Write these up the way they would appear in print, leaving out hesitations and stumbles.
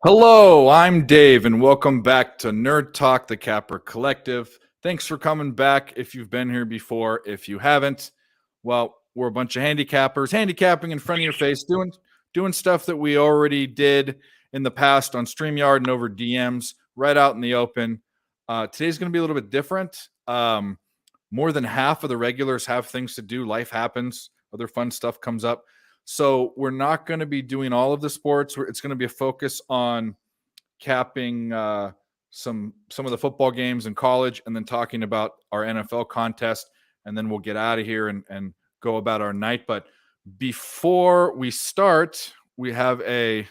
Hello, I'm Dave, and welcome back to Nerd Talk, the Capper Collective. Thanks for coming back if you've been here before. If you haven't, well, we're a bunch of handicappers, handicapping in front of your face, doing stuff that we already did in the past on StreamYard and over DMs, right out in the open. Today's going to be a little bit different. More than half of the regulars have things to do. Life happens. Other fun stuff comes up. So we're not going to be doing all of the sports. It's going to be a focus on capping some of the football games in college, and then talking about our NFL contest, and then we'll get out of here and go about our night. But before we start, we have a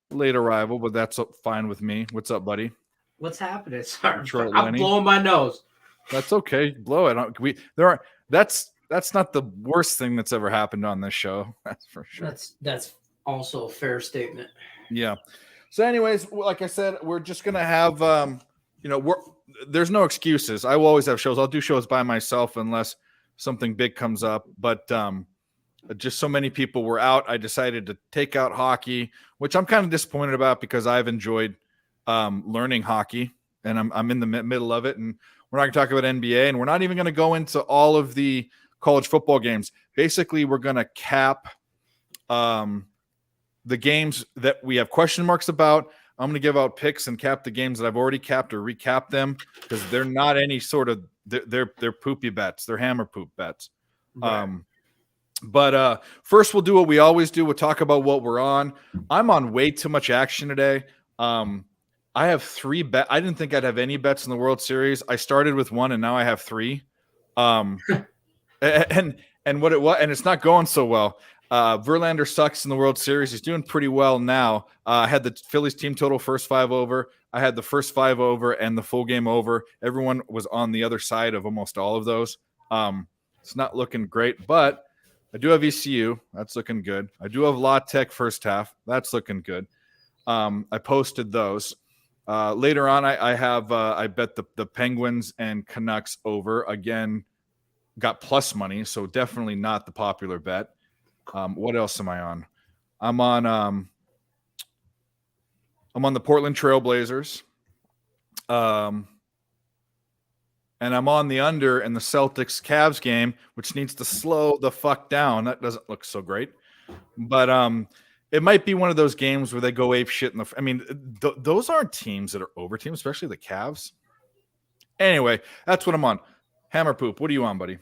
late arrival, but that's fine with me. What's up, buddy? What's happening? Sorry, Detroit I'm Lenny. blowing my nose. That's okay. Blow it. That's not the worst thing that's ever happened on this show. That's for sure. That's also a fair statement. Yeah. So anyways, like I said, we're just going to have, there's no excuses. I will always have shows. I'll do shows by myself unless something big comes up. But just so many people were out, I decided to take out hockey, which I'm kind of disappointed about because I've enjoyed learning hockey, and I'm in the middle of it. And we're not going to talk about NBA, and we're not even going to go into all of the college football games. Basically, we're going to cap the games that we have question marks about. I'm going to give out picks and cap the games that I've already capped or recap them, because they're not any sort of they're poopy bets. They're hammer poop bets. Right. But first we'll do what we always do. We'll talk about what we're on. I'm on way too much action today. I have 3 bets. I didn't think I'd have any bets in the World Series. I started with 1 and now I have 3. And what it was, and it's not going so well. Verlander sucks in the World Series. He's doing pretty well now. I had the Phillies team total first 5 over. I had the first 5 over and the full game over. Everyone was on the other side of almost all of those. It's not looking great, but I do have ECU. That's looking good. I do have La Tech first half. That's looking good. I posted those. Later on, I bet the Penguins and Canucks over. Again, got plus money, so definitely not the popular bet. What else am I on? I'm on the Portland Trailblazers. And I'm on the under in the Celtics Cavs game, which needs to slow the fuck down. That doesn't look so great. But it might be one of those games where they go ape shit in the. I mean, those aren't teams that are over teams, especially the Cavs. Anyway, that's what I'm on. Hammer poop. What are you on, buddy?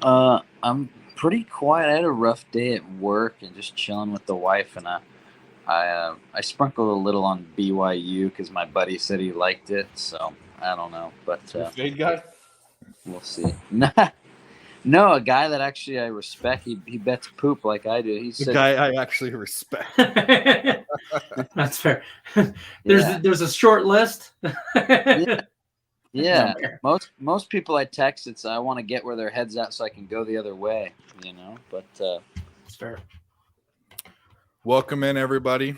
I'm pretty quiet. I had a rough day at work and just chilling with the wife, and I sprinkled a little on BYU because my buddy said he liked it. So I don't know, but fade guy. We'll see. No, a guy that actually I respect. He bets poop like I do. He's the guy I actually respect. That's fair. There's a short list. Yeah. Most people I text, it's I want to get where their head's at so I can go the other way, But it's fair. Welcome in, everybody.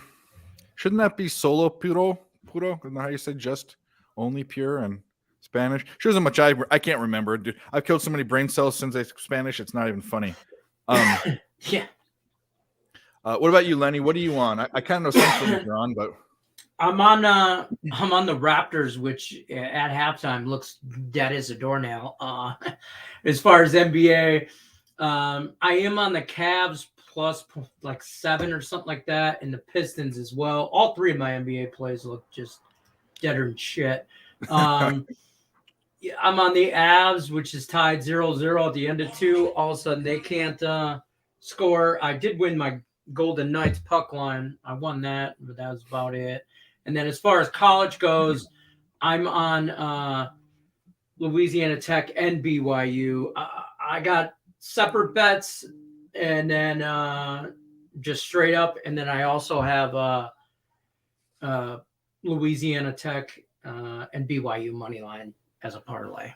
Shouldn't that be solo puro? Isn't that how you say just only pure in Spanish? Shows how much I can't remember. Dude, I've killed so many brain cells since I speak Spanish. It's not even funny. Yeah. What about you, Lenny? What are you on? I kind of know something you're on, but I'm on the Raptors, which at halftime looks dead as a doornail. As far as NBA, I am on the Cavs plus like 7 or something like that, and the Pistons as well. All 3 of my NBA plays look just deader than shit. I'm on the Avs, which is tied 0-0 at the end of 2. All of a sudden, they can't score. I did win my Golden Knights puck line. I won that, but that was about it. And then as far as college goes, I'm on Louisiana Tech and BYU. I got separate bets and then just straight up. And then I also have Louisiana Tech and BYU money line as a parlay.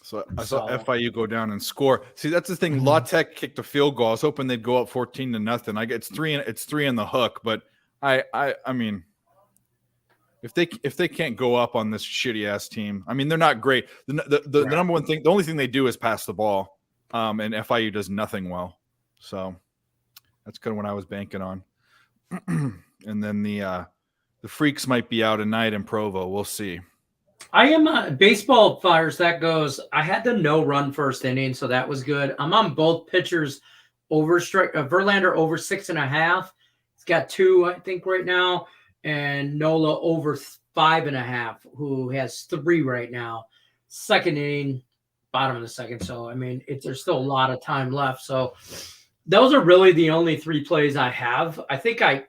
So I saw FIU go down and score. See, that's the thing. La Tech kicked a field goal. I was hoping they'd go up 14-0. It's 3 in the hook, but I mean, if they can't go up on this shitty ass team, I mean, they're not great. The number one thing, the only thing they do is pass the ball, and FIU does nothing well. So that's kind of what I was banking on. and then the Freaks might be out tonight in Provo. We'll see. I am baseball fires. That goes. I had the no run first inning, so that was good. I'm on both pitchers over strike. Verlander over 6.5. He's got 2, I think, right now, and Nola over 5.5, who has 3 right now. Second inning, bottom of the second. So I mean, there's still a lot of time left. So those are really the only 3 plays I have. I think I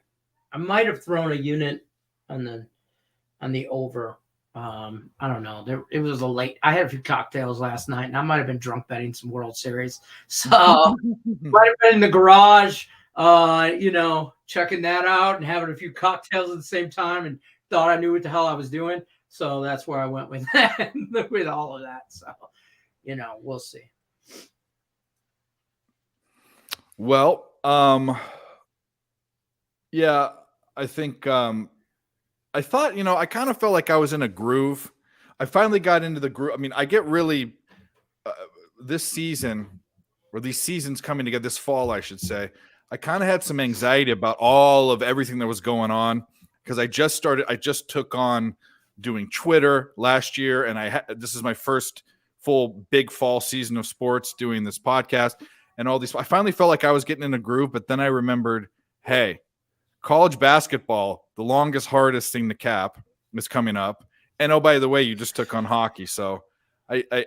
might have thrown a unit on the over. I don't know. It was a late. I had a few cocktails last night, and I might have been drunk betting some World Series. So might have been in the garage, checking that out and having a few cocktails at the same time, and thought I knew what the hell I was doing. So that's where I went with that, with all of that. So, we'll see. Well, yeah, I think. I thought, I kind of felt like I was in a groove. I finally got into the groove. I mean, I get really this season, or these seasons coming together, this fall, I should say, I kind of had some anxiety about all of everything that was going on because I just took on doing Twitter last year, and this is my first full big fall season of sports doing this podcast and all these. I finally felt like I was getting in a groove, but then I remembered, hey, college basketball, the longest, hardest thing to cap, is coming up. And oh, by the way, you just took on hockey. So I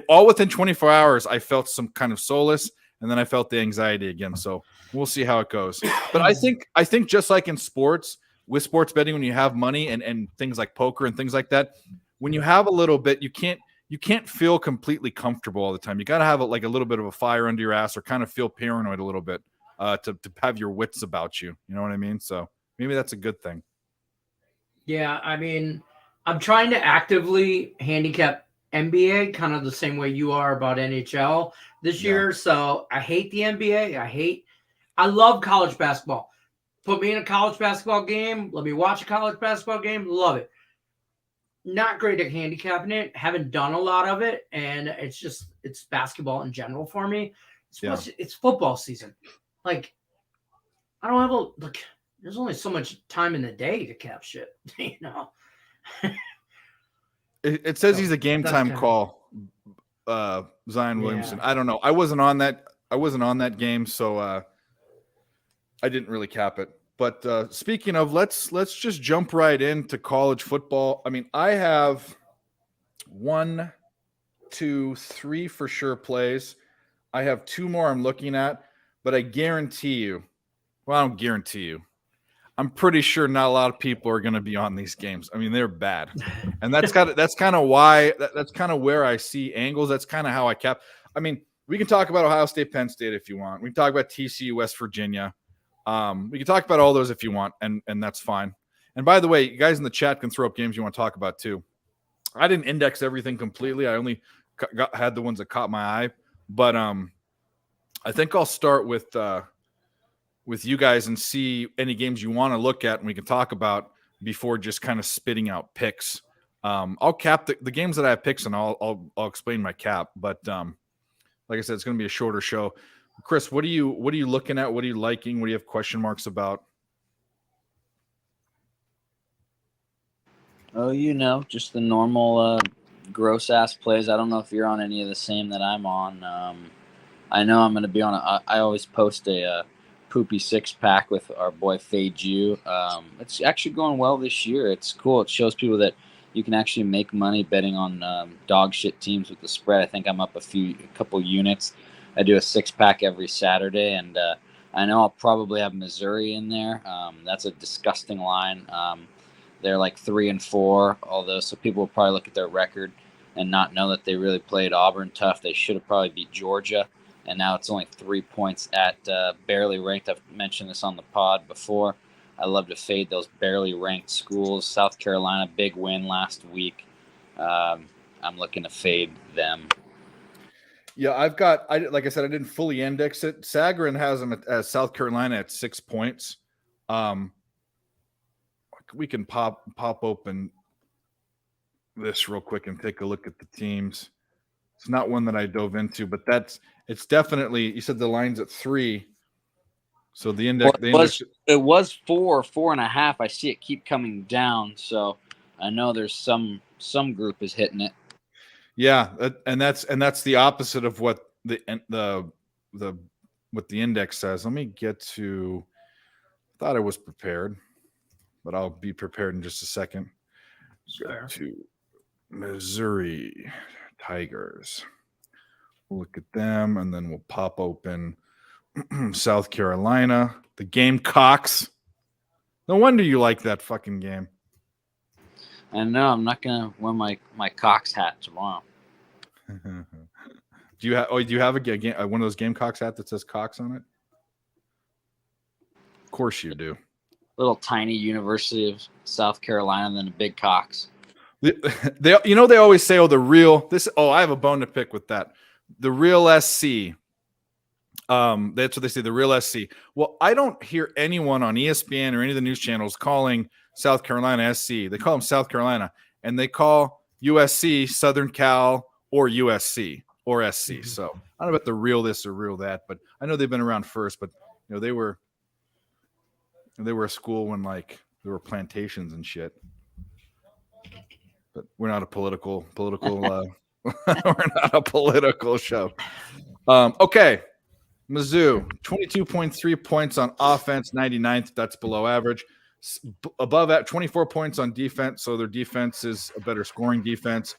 all within 24 hours, I felt some kind of solace, and then I felt the anxiety again. So we'll see how it goes. But I think just like in sports, with sports betting, when you have money and things like poker and things like that, when you have a little bit, you can't feel completely comfortable all the time. You got to have a little bit of a fire under your ass, or kind of feel paranoid a little bit. To have your wits about you. You know what I mean? So maybe that's a good thing. Yeah, I mean, I'm trying to actively handicap NBA kind of the same way you are about NHL this year. So I hate the NBA. I love college basketball. Put me in a college basketball game. Let me watch a college basketball game. Love it. Not great at handicapping it. Haven't done a lot of it. And it's basketball in general for me. It's football season. Like, I don't have there's only so much time in the day to cap shit, It says he's a game time call, Zion Williamson. I don't know. I wasn't on that game, so I didn't really cap it. But speaking of, let's just jump right into college football. I mean, I have 1, 2, 3 for sure plays. I have 2 more I'm looking at. But I guarantee you, well, I don't guarantee you, I'm pretty sure not a lot of people are going to be on these games. I mean, they're bad. And that's kind of where I see angles. That's kind of how I cap. I mean, we can talk about Ohio State, Penn State if you want. We can talk about TCU, West Virginia. We can talk about all those if you want, and that's fine. And by the way, you guys in the chat can throw up games you want to talk about too. I didn't index everything completely. I only had the ones that caught my eye. But I think I'll start with you guys and see any games you want to look at and we can talk about before just kind of spitting out picks. I'll cap the games that I have picks and I'll explain my cap. But like I said, it's going to be a shorter show. Chris, what are you looking at? What are you liking? What do you have question marks about? Oh, just the normal gross ass plays. I don't know if you're on any of the same that I'm on. I know I'm going to be on I always post a poopy 6-pack with our boy Fei Ju. It's actually going well this year. It's cool. It shows people that you can actually make money betting on dog shit teams with the spread. I think I'm up a couple units. I do a 6-pack every Saturday, and I know I'll probably have Missouri in there. That's a disgusting line. They're like 3-4, although so people will probably look at their record and not know that they really played Auburn tough. They should have probably beat Georgia. And now it's only 3 points at barely ranked. I've mentioned this on the pod before. I love to fade those barely ranked schools. South Carolina, big win last week. I'm looking to fade them. Yeah, like I said, I didn't fully index it. Sagarin has them at South Carolina at 6 points. We can pop open this real quick and take a look at the teams. It's not one that I dove into, but it's definitely, you said the line's at 3. So the index, it was 4.5. I see it keep coming down, so I know there's some group is hitting it. Yeah, and that's the opposite of what the what the index says. Let me get to. Thought I was prepared, but I'll be prepared in just a second. Sure. Go to Missouri Tigers. We'll look at them, and then we'll pop open South Carolina, the Gamecocks. No wonder you like that fucking game. I know I'm not gonna wear my Cox hat tomorrow. Do you have a one of those Gamecocks hat that says Cox on it? Of course you do. Little tiny University of South Carolina, and then a big Cox. They always say, I have a bone to pick with that. The real SC. That's what they say, the real SC. Well, I don't hear anyone on ESPN or any of the news channels calling South Carolina SC. They call them South Carolina, and they call USC Southern Cal or USC or SC. Mm-hmm. So I don't know about the real this or real that, but I know they've been around first. But they were a school when like there were plantations and shit. But we're not a political. We're not a political show. Okay. Mizzou, 22.3 points on offense, 99th. That's below average. Above at 24 points on defense, so their defense is a better scoring defense.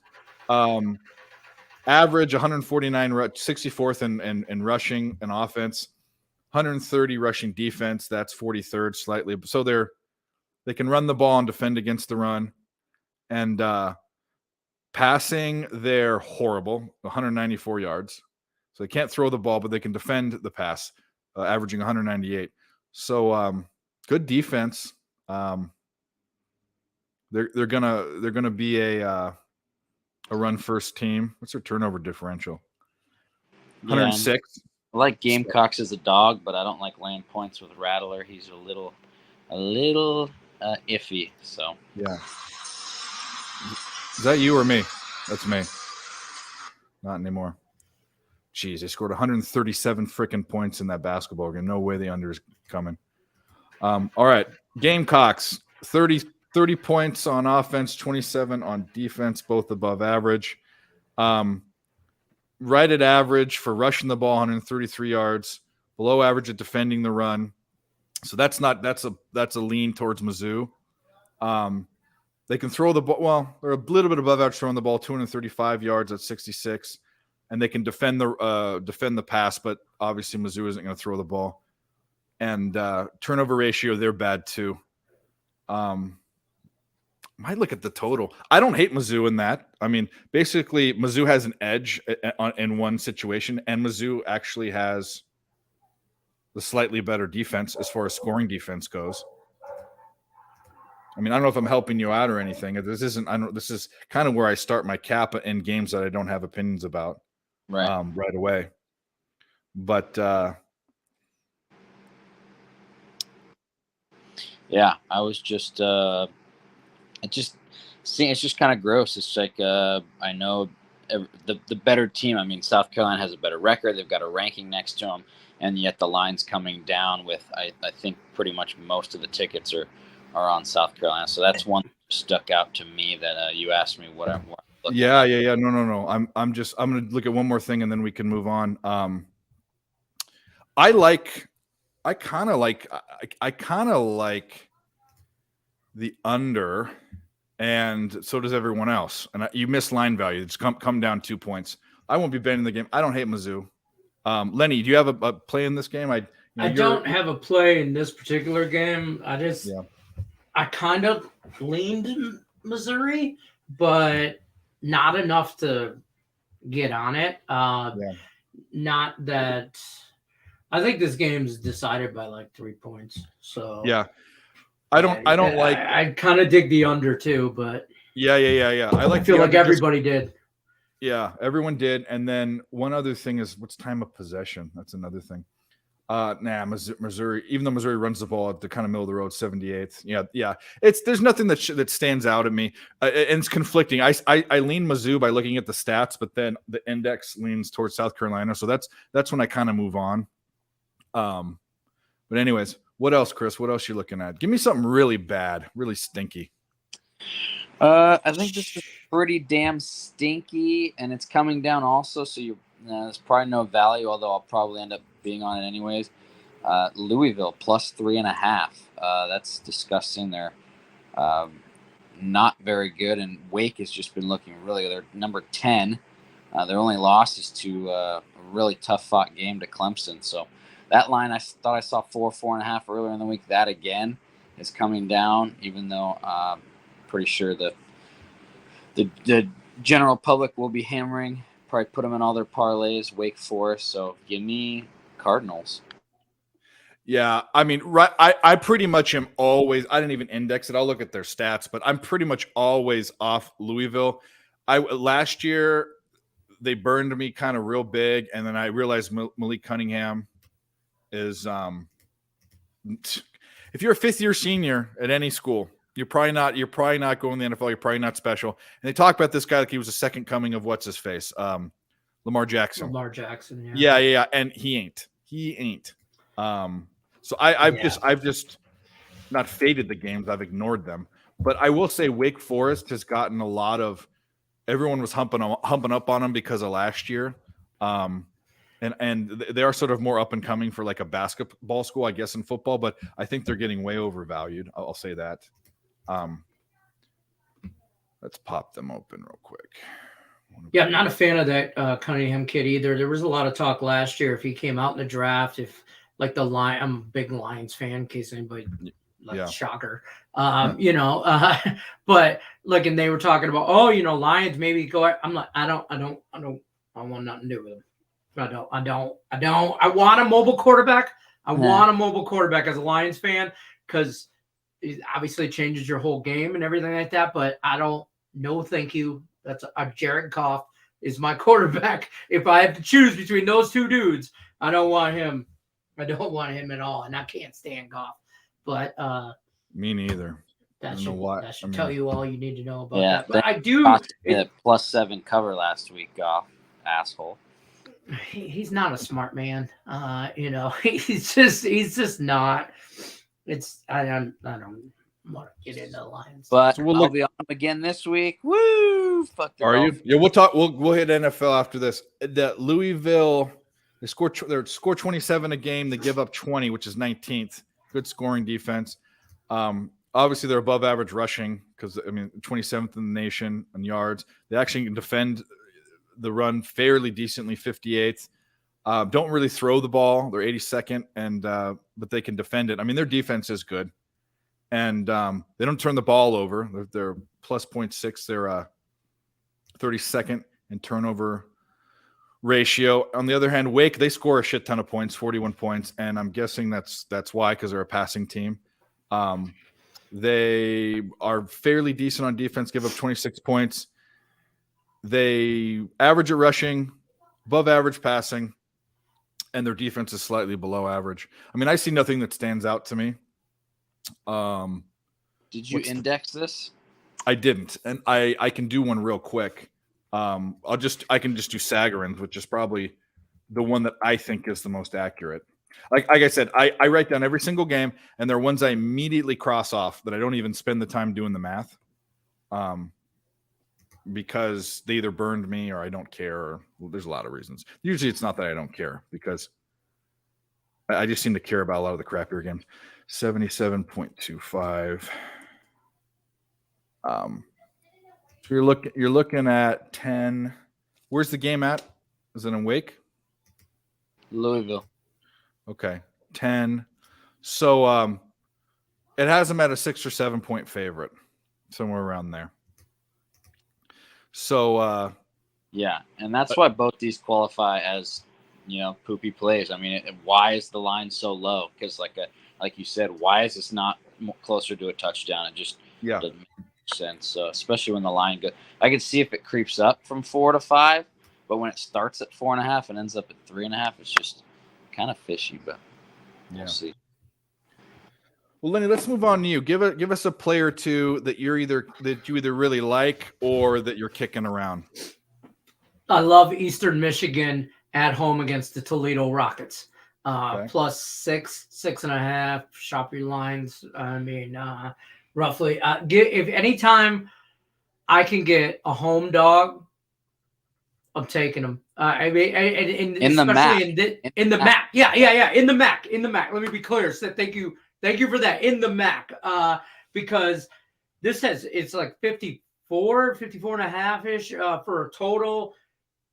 Average 149, 64th in rushing and offense. 130 rushing defense. That's 43rd, slightly. So they can run the ball and defend against the run. And passing, they're horrible, 194 yards. So they can't throw the ball, but they can defend the pass, averaging 198. So good defense. They're gonna be a run first team. What's their turnover differential? 106. I like Gamecocks as a dog, but I don't like laying points with Rattler. He's a little iffy. So yeah. Is that you or me? That's me. Not anymore. Jeez, they scored 137 freaking points in that basketball game. No way the under is coming. All right. Gamecocks, 30 points on offense, 27 on defense, both above average. Right at average for rushing the ball, 133 yards, below average at defending the run. So that's a lean towards Mizzou. They can throw the ball. Well, they're a little bit above average throwing the ball, 235 yards at 66. And they can defend the pass, but obviously Mizzou isn't going to throw the ball. And turnover ratio, they're bad too. Might look at the total. I don't hate Mizzou in that. I mean, basically, Mizzou has an edge in one situation, and Mizzou actually has the slightly better defense as far as scoring defense goes. I mean, I don't know if I'm helping you out or anything. This is kind of where I start my cap in games that I don't have opinions about. Right away. But yeah, I was just it's just kind of gross. It's like I know the better team. I mean, South Carolina has a better record. They've got a ranking next to them, and yet the line's coming down with I think pretty much most of the tickets are on South Carolina. So that's one that stuck out to me that you asked me what I'm looking at. Yeah. No. I'm going to look at one more thing and then we can move on. I kind of like the under, and so does everyone else. And you miss line value. It's come down 2 points. I won't be betting the game. I don't hate Mizzou. Lenny, do you have a play in this game? I don't have a play in this particular game. I kind of leaned in Missouri, but not enough to get on it. Not that I think this game is decided by like 3 points. So yeah, I kind of dig the under too, but yeah. I feel like everybody did. Yeah, everyone did. And then one other thing is what's time of possession. That's another thing. Missouri, even though Missouri runs the ball at the kind of middle of the road, 78th. Yeah. There's nothing that stands out at me, and it's conflicting. I lean Mizzou by looking at the stats, but then the index leans towards South Carolina, so that's when I kind of move on. But anyways, what else, Chris? What else you looking at? Give me something really bad, really stinky. I think this is pretty damn stinky, and it's coming down also. So there's probably no value, although I'll probably end up being on it anyways. Louisville plus 3.5. That's disgusting. They're not very good, and Wake has just been looking really. They're number 10. Their only loss is to a really tough fought game to Clemson. So that line, I thought I saw 4.5 earlier in the week. That again is coming down, even though pretty sure the general public will be hammering. Probably put them in all their parlays. Wake Forest. So give me Cardinals. Yeah, I mean, right. I pretty much am always. I didn't even index it. I'll look at their stats, but I'm pretty much always off Louisville. Last year they burned me kind of real big, and then I realized Malik Cunningham is. If you're a fifth-year senior at any school, you're probably not going to the NFL. You're probably not special. And they talk about this guy like he was a second coming of what's his face, Lamar Jackson. Lamar Jackson, yeah, and he ain't. So I've just not faded the games. I've ignored them. But I will say Wake Forest has gotten a lot of. Everyone was humping up on them because of last year. And they are sort of more up and coming for like a basketball school, I guess, in football, but I think they're getting way overvalued. I'll say that. Let's pop them open real quick. Yeah, I'm not a fan of that Cunningham kid either. There was a lot of talk last year if he came out in the draft, if like the Lion, I'm a big Lions fan in case anybody shocker. But look, and they were talking about, Lions maybe go. I'm like, I don't want nothing to do with them. I don't. I want a mobile quarterback. I want a mobile quarterback as a Lions fan because it obviously changes your whole game and everything like that. But I don't. No, thank you. That's Jared Goff is my quarterback. If I have to choose between those two dudes, I don't want him. I don't want him at all, and I can't stand Goff. But me neither. That should tell you all you need to know about that. But I do. +7 cover last week, Goff, asshole. He's not a smart man. He's just not. I don't want to get into the Lions, but I'll be on him again this week. Woo! Fuck. Are you? Yeah, we'll talk. We'll hit NFL after this. The Louisville, they score 27 a game. They give up 20, which is 19th. Good scoring defense. Obviously, they're above average rushing because 27th in the nation in yards. They actually can defend the run fairly decently, 58th. Don't really throw the ball. They're 82nd, but they can defend it. I mean, their defense is good, and they don't turn the ball over. They're plus 0.6. They're 32nd in turnover ratio. On the other hand, Wake, they score a shit ton of points, 41 points, and I'm guessing that's why, because they're a passing team. They are fairly decent on defense, give up 26 points. They average at rushing, above average passing, and their defense is slightly below average. I mean, I see nothing that stands out to me. Did you index this? I didn't, and I can do one real quick. I can just do Sagarin's, which is probably the one that I think is the most accurate. Like I said, I write down every single game, and there are ones I immediately cross off that I don't even spend the time doing the math, because they either burned me or I don't care. Or, there's a lot of reasons. Usually it's not that I don't care, because I just seem to care about a lot of the crappier games. 77.25. So you're looking at 10. Where's the game at? Is it in Wake? Louisville. Okay, 10. So it has them at a 6 or 7 point favorite, somewhere around there. So yeah, and that's why both these qualify as poopy plays. I mean, why is the line so low? Because like you said, why is this not closer to a touchdown? It just doesn't make sense. Especially when the line goes, I can see if it creeps up from 4 to 5, but when it starts at 4.5 and ends up at 3.5, it's just kind of fishy. But we'll see. Well, Lenny, let's move on to you. Give us a play or two that you either really like or that you're kicking around. I love Eastern Michigan at home against the Toledo Rockets. Okay. Plus 6.5. Shop your lines. I mean, roughly. If anytime I can get a home dog, I'm taking them. I mean, and In the especially MAC. in the MAC. Yeah. In the MAC. In the MAC. Let me be clear. So thank you for that. In the MAC. Because it's like 54 and a half ish for a total.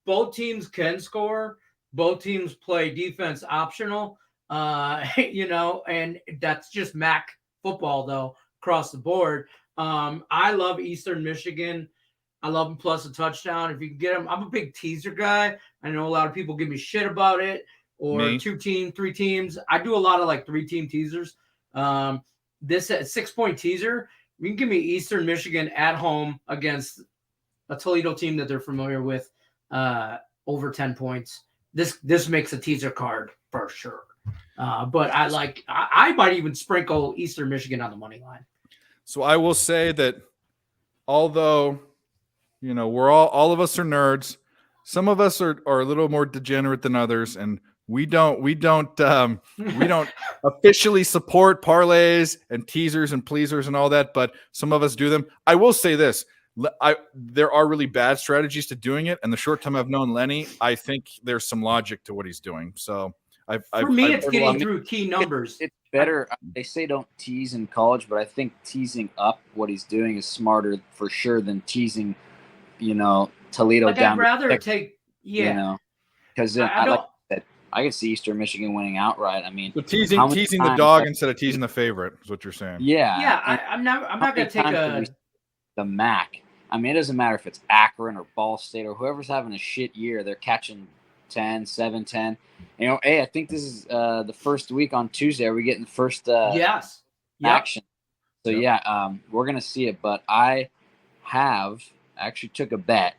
Both teams can score. Both teams play defense optional. And that's just MAC football though across the board. I love Eastern Michigan. I love them plus a touchdown. If you can get them, I'm a big teaser guy. I know a lot of people give me shit about it, or Me? 3 teams. I do a lot of like 3-team teasers. This 6-point teaser, you can give me Eastern Michigan at home against a Toledo team that they're familiar with, over 10 points. This makes a teaser card for sure. But I might even sprinkle Eastern Michigan on the money line. So I will say that although, we're all of us are nerds, some of us are a little more degenerate than others, and we don't officially support parlays and teasers and pleasers and all that, but some of us do them. I will say this. There are really bad strategies to doing it, and the short time I've known Lenny, I think there's some logic to what he's doing. So For me, it's getting through key numbers. It's better. They say don't tease in college, but I think teasing up what he's doing is smarter for sure than teasing, Toledo down. I'd rather take, because then I could see Eastern Michigan winning outright. I mean, so teasing the dog instead of teasing the favorite is what you're saying. Yeah. I'm not going to take the MAC. I mean, it doesn't matter if it's Akron or Ball State or whoever's having a shit year. They're catching 10, 7, 10. Hey, I think this is the first week on Tuesday. Are we getting the first yes action? So, we're going to see it. But I actually took a bet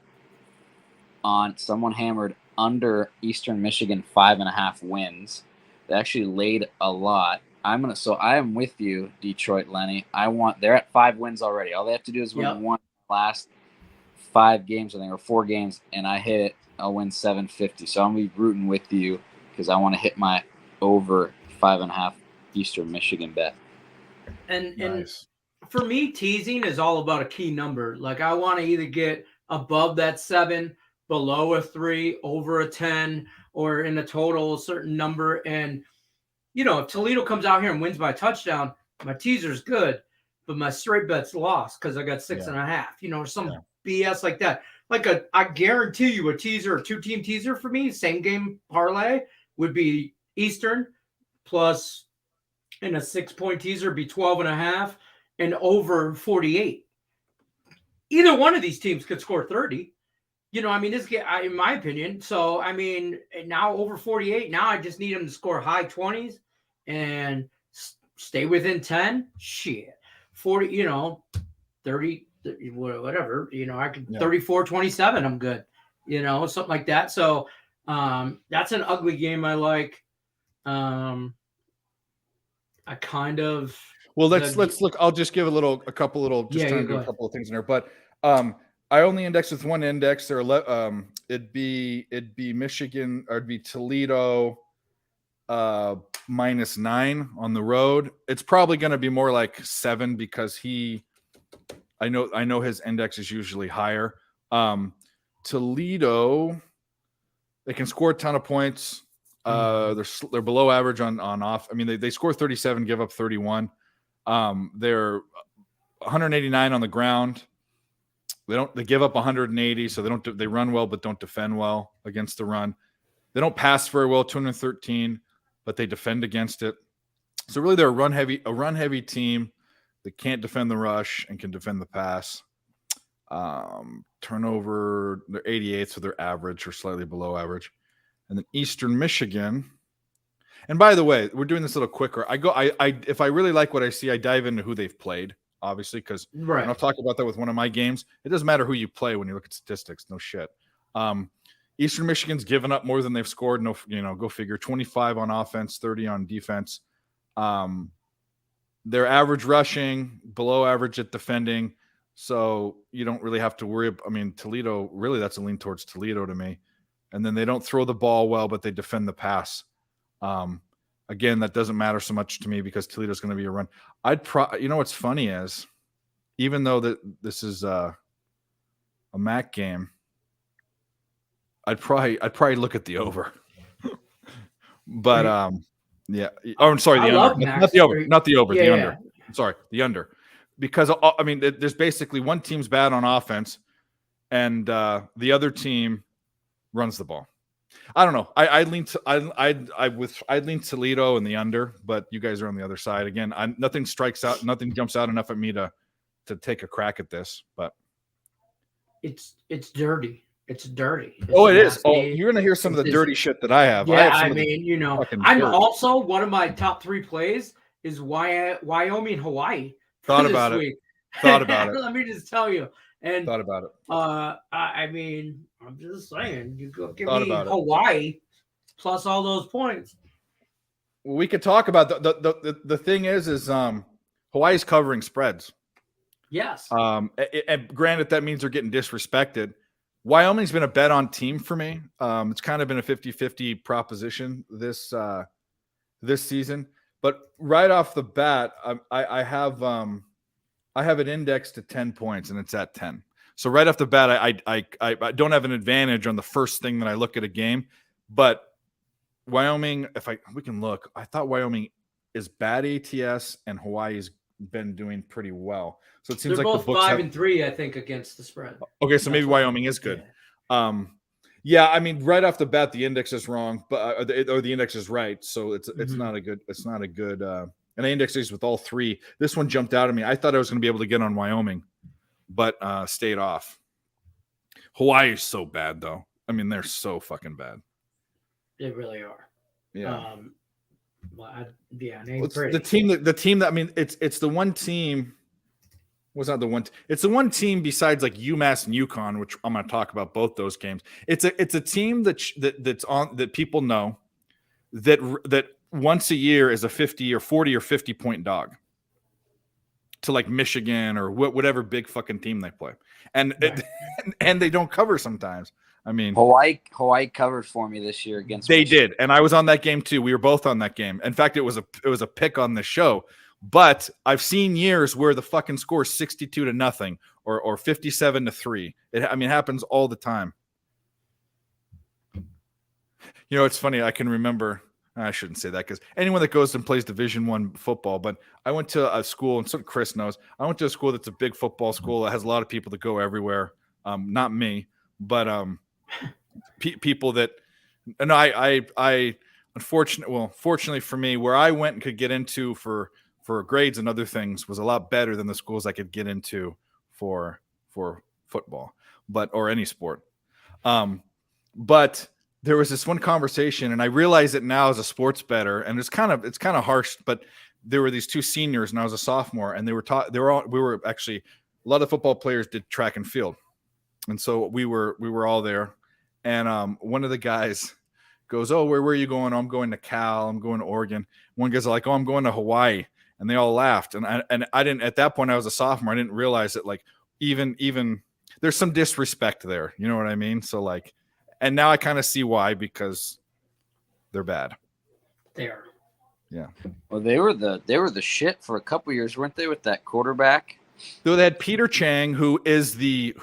on someone hammered under Eastern Michigan 5.5 wins. They actually laid a lot. I am with you, Detroit, Lenny. They're at 5 wins already. All they have to do is win one last 5 games, I think, or 4 games, and I hit it. I'll win 750. So I'm gonna be rooting with you because I want to hit my over 5.5 Eastern Michigan bet. And for me, teasing is all about a key number. Like I want to either get above that 7, below a 3, over a 10, or in a total a certain number. And if Toledo comes out here and wins by a touchdown, my teaser's good, but my straight bet's lost because I got 6.5. Or some BS like that. I guarantee you a teaser, a 2-team teaser for me, same game parlay would be Eastern plus, in a 6-point teaser be 12.5 and over 48. Either one of these teams could score 30. This game, in my opinion. So, now over 48. Now I just need them to score high 20s and stay within 10. Shit. 40, 30, whatever. I could 34-27. I'm good. Something like that. So, that's an ugly game I like. I kind of. Well, let's look. I'll just give trying to do a couple of things in there. But I only index with one index. There, it'd be Michigan, or it'd be Toledo, -9 on the road. It's probably going to be more like 7 because I know his index is usually higher. Toledo, they can score a ton of points. They're below average on off. I mean, they score 37, give up 31. They're 189 on the ground. They give up 180, so they run well but don't defend well against the run. They don't pass very well, 213, but they defend against it. So really they're a run heavy team that can't defend the rush and can defend the pass. Turnover, they're 88, so they're average or slightly below average. And then Eastern Michigan. And by the way, we're doing this a little quicker. If I really like what I see, I dive into who they've played, obviously, because I've talked about that with one of my games. It doesn't matter who you play when you look at statistics. No shit. Eastern Michigan's given up more than they've scored. No, go figure. 25 on offense, 30 on defense. Their average rushing, below average at defending. So you don't really have to worry. I mean, Toledo, really, that's a lean towards Toledo to me. And then they don't throw the ball well, but they defend the pass. Again, that doesn't matter so much to me because Toledo's going to be a run. You know what's funny is, even though that this is a MAC game, I'd probably look at the over. But yeah. Oh, I'm sorry, the under. Not the over. Not the over. The under. I'm sorry, the under. Because I mean, there's basically one team's bad on offense, and the other team runs the ball. I don't know. I'd lean Toledo in the under, but you guys are on the other side again. Nothing strikes out. Nothing jumps out enough at me to take a crack at this. But it's dirty. It's dirty. It's it nasty. is. Oh, you're gonna hear some of the dirty shit that I have. Yeah, I mean, I'm also one of my top 3 plays is Wyoming, Hawaii. Thought about it. Thought about it. Let me just tell you. And thought about it. I mean, I'm just saying, you go give me Hawaii plus all those points. Well, we could talk about the thing is Hawaii's covering spreads. Yes. And granted, that means they're getting disrespected. Wyoming's been a bet on team for me. It's kind of been a 50-50 proposition this season. But right off the bat, I have it indexed to 10 points, and it's at 10. So right off the bat, I don't have an advantage on the first thing that I look at a game. But Wyoming, we can look, I thought Wyoming is bad ATS, and Hawaii's been doing pretty well. So it seems they're like both the books 5 and 3, I think, against the spread. Okay, so maybe Wyoming is good. Yeah. I mean, right off the bat, the index is wrong, but the index is right. So it's not a good. And I indexed these with all 3. This one jumped out at me. I thought I was going to be able to get on Wyoming, but stayed off. Hawaii is so bad, though. I mean, they're so fucking bad. They really are. Yeah. The team that I mean, it's the one team. Was not the one. It's the one team besides like UMass and UConn, which I'm going to talk about both those games. It's a team that's on that people know that once a year is a 50 or 40 or 50 point dog to like Michigan or whatever big fucking team they play, and and they don't cover sometimes. I mean, Hawaii covered for me this year against. They Michigan. Did, and I was on that game too. We were both on that game. In fact, it was a pick on the show. But I've seen years where the fucking score is 62-0 or 57-3. It happens all the time. You know, it's funny. I can remember. I shouldn't say that because anyone that goes and plays Division I football. But I went to a school, and Chris knows. I went to a school that's a big football school that has a lot of people that go everywhere. Not me, but people that. And I fortunately for me, where I went and could get into for grades and other things was a lot better than the schools I could get into for football, or any sport. But there was this one conversation, and I realize it now as a sports bettor, and it's kind of harsh, but there were these 2 seniors, and I was a sophomore, and we were actually, a lot of football players did track and field, and so we were all there, and one of the guys goes, "Oh, where are you going?" "I'm going to Cal. I'm going to Oregon." One guy's like, "Oh, I'm going to Hawaii." And they all laughed. And I didn't, at that point, I was a sophomore. I didn't realize that like, even there's some disrespect there. You know what I mean? So like, and now I kind of see why, because they're bad. They are. Yeah. Well, they were the shit for a couple years, weren't they, with that quarterback? So they had Peter Chang, who is the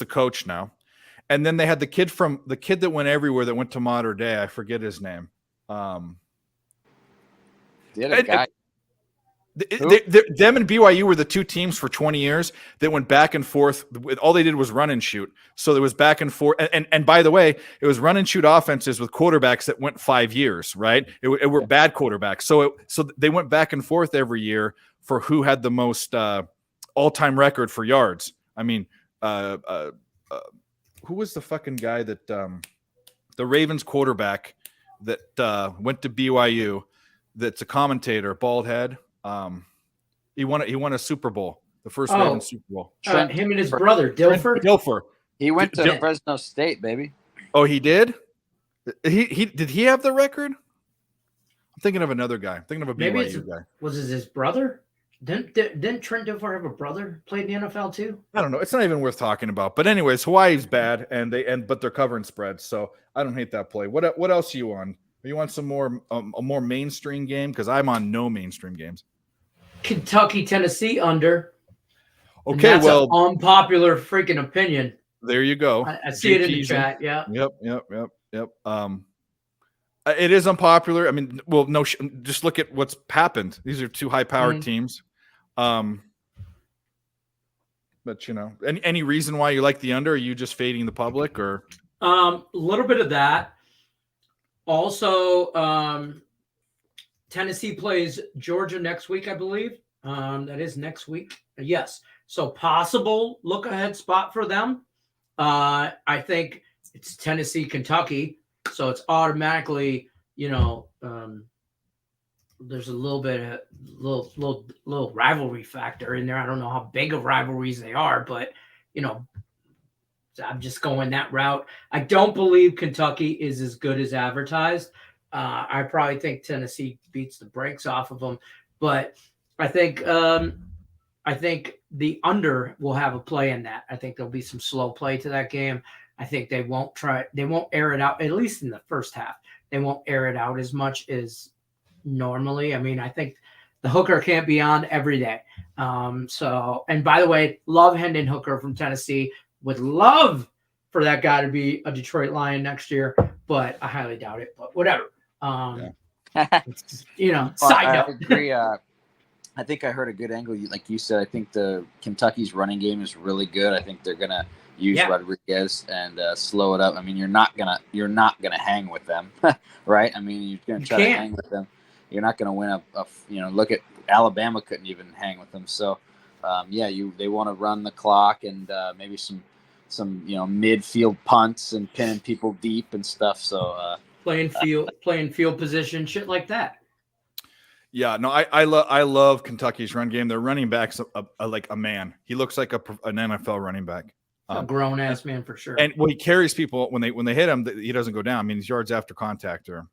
coach now. And then they had the kid that went everywhere that went to Mater Dei. I forget his name. The other guy. Them and BYU were the 2 teams for 20 years that went back and forth. All they did was run and shoot. So there was back and forth. And by the way, it was run and shoot offenses with quarterbacks that went 5 years, right? It were bad quarterbacks. So they went back and forth every year for who had the most all-time record for yards. I mean, who was the fucking guy that the Ravens quarterback that went to BYU? That's a commentator, bald head. He won a Super Bowl, the first Ravens Super Bowl. Him and his brother, Dilfer. He went to Fresno State, baby. Oh, he did? Did he have the record? I'm thinking of another guy. I'm thinking of a BYU guy. Was it his brother? Didn't Trent Dilfer have a brother played in the NFL too? I don't know. It's not even worth talking about. But anyways, Hawaii's bad, but they're covering spreads, so I don't hate that play. What else are you on? Are you on some more a more mainstream game? Because I'm on no mainstream games. Kentucky, Tennessee under. Okay, That's well, an unpopular freaking opinion. there you go. I see it in the JP's in. chat. Yeah. Yep. It is unpopular. I mean, well, no, just look at what's happened. These are two high-powered teams. But any reason why you like the under? Are you just fading the public, or A little bit of that. Also, Tennessee plays Georgia next week, I believe. That is next week. Yes. So possible look ahead spot for them. I think it's Tennessee, Kentucky. So it's automatically, there's a little bit of little rivalry factor in there. I don't know how big of rivalries they are, but I'm just going that route. I don't believe Kentucky is as good as advertised. I probably think Tennessee beats the brakes off of them, but I think the under will have a play in that. I think there'll be some slow play to that game. I think they won't air it out, at least in the first half. They won't air it out as much as normally. I mean, I think the hooker can't be on every day. And by the way, love Hendon Hooker from Tennessee. Would love for that guy to be a Detroit Lion next year, but I highly doubt it. But whatever. Side note. I agree. I think I heard a good angle. Like you said, I think the Kentucky's running game is really good. I think they're gonna use Rodriguez and slow it up. I mean, you're not gonna hang with them, right? I mean, you're gonna try to hang with them. You're not gonna win look at Alabama couldn't even hang with them. So, they want to run the clock and maybe some midfield punts and pinning people deep and stuff. So playing field position, shit like that. Yeah, no, I love Kentucky's run game. Their running back's like a man. He looks like an NFL running back. A grown ass man for sure. And when he carries people, when they hit him, he doesn't go down. I mean, his yards after contact are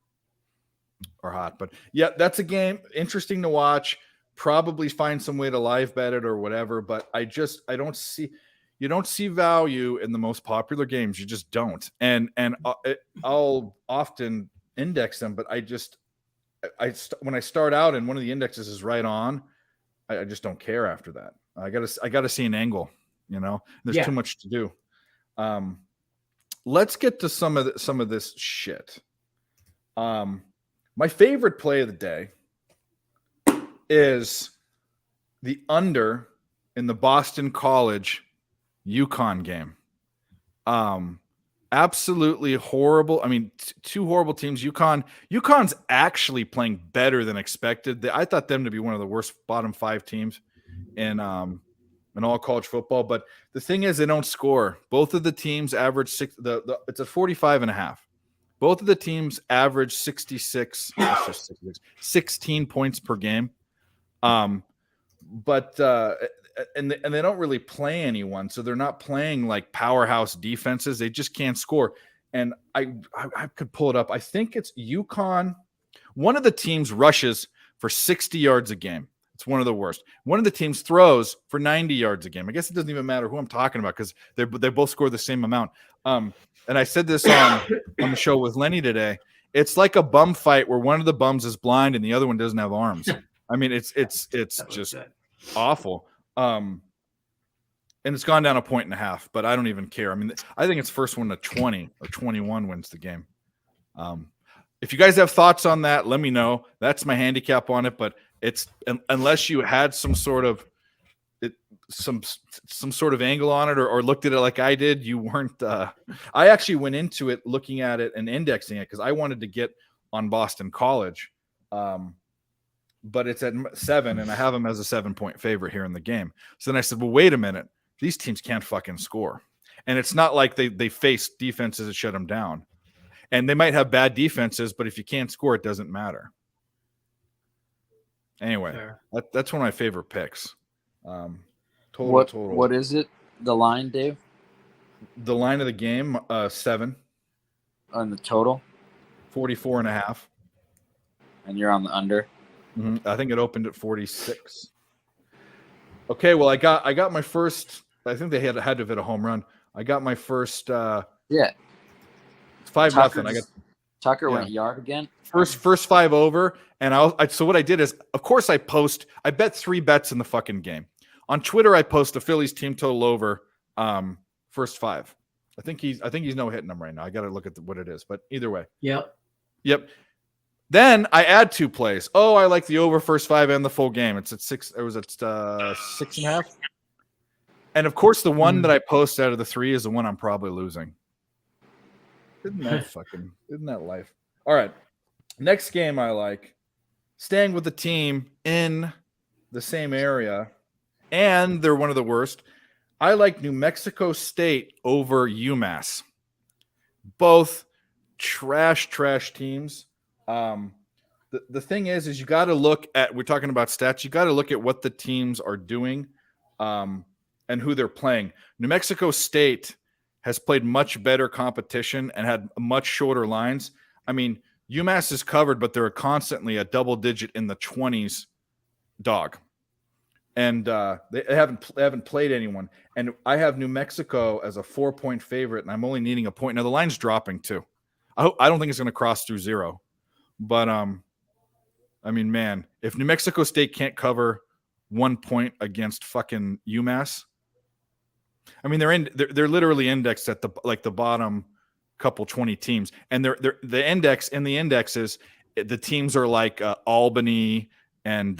hot. But yeah, that's a game interesting to watch. Probably find some way to live bet it or whatever. But I don't see value in the most popular games. You just don't. And I'll often index them, but when I start out and one of the indexes is right on, I just don't care after that. I gotta see an angle. There's too much to do. Let's get to some of this shit. My favorite play of the day is the under in the Boston College UConn game. Absolutely horrible. I mean, two horrible teams. UConn's actually playing better than expected. I thought them to be one of the worst bottom 5 teams in all college football. But the thing is, they don't score. Both of the teams average it's a 45.5. Both of the teams average 16 points per game. But they don't really play anyone, so they're not playing like powerhouse defenses. They just can't score. And I could pull it up. I think it's UConn. One of the teams rushes for 60 yards a game. It's one of the worst. One of the teams throws for 90 yards a game. I guess it doesn't even matter who I'm talking about because they both score the same amount. And I said this on the show with Lenny today. It's like a bum fight where one of the bums is blind and the other one doesn't have arms. I mean, it's just awful. And it's gone down 1.5, but I don't even care. I mean, I think it's first one to 20 or 21 wins the game. If you guys have thoughts on that, let me know. That's my handicap on it, but it's unless you had some sort of angle on it or looked at it like I did, you weren't. I actually went into it looking at it and indexing it because I wanted to get on Boston College. But it's at 7, and I have them as a 7-point favorite here in the game. So then I said, well, wait a minute. These teams can't fucking score. And it's not like they face defenses that shut them down. And they might have bad defenses, but if you can't score, it doesn't matter. Anyway, that's one of my favorite picks. Total. What is it? The line, Dave? The line of the game, 7. On the total? 44.5. And you're on the under? Mm-hmm. I think it opened at 46. Okay, well, I got my first. I think they had to have hit a home run. I got my first. Yeah. 5-0. I got Tucker yeah. went yard again. First 5 over, and so what I did is, of course, I bet 3 bets in the fucking game. On Twitter, I post the Phillies team total over first 5. I think he's no hitting them right now. I got to look at what it is, but either way. Yep. Then I add 2 plays. Oh, I like the over first 5 and the full game. It's at 6. It was at 6.5. And of course, the one that I post out of the 3 is the one I'm probably losing. Isn't that life? All right. Next game I like, staying with the team in the same area, and they're one of the worst. I like New Mexico State over UMass. Both trash teams. The thing is you got to look at, we're talking about stats, you got to look at what the teams are doing and who they're playing. New Mexico State has played much better competition and had much shorter lines. I mean, UMass is covered, but they're constantly a double digit in the 20s dog. And they haven't played anyone. And I have New Mexico as a 4-point favorite, and I'm only needing a point. Now, the line's dropping, too. I don't think it's going to cross through 0. But, I mean, man, if New Mexico State can't cover 1 point against fucking UMass, I mean, they're literally indexed at the bottom couple 20 teams, and they're the index in the indexes. The teams are like Albany and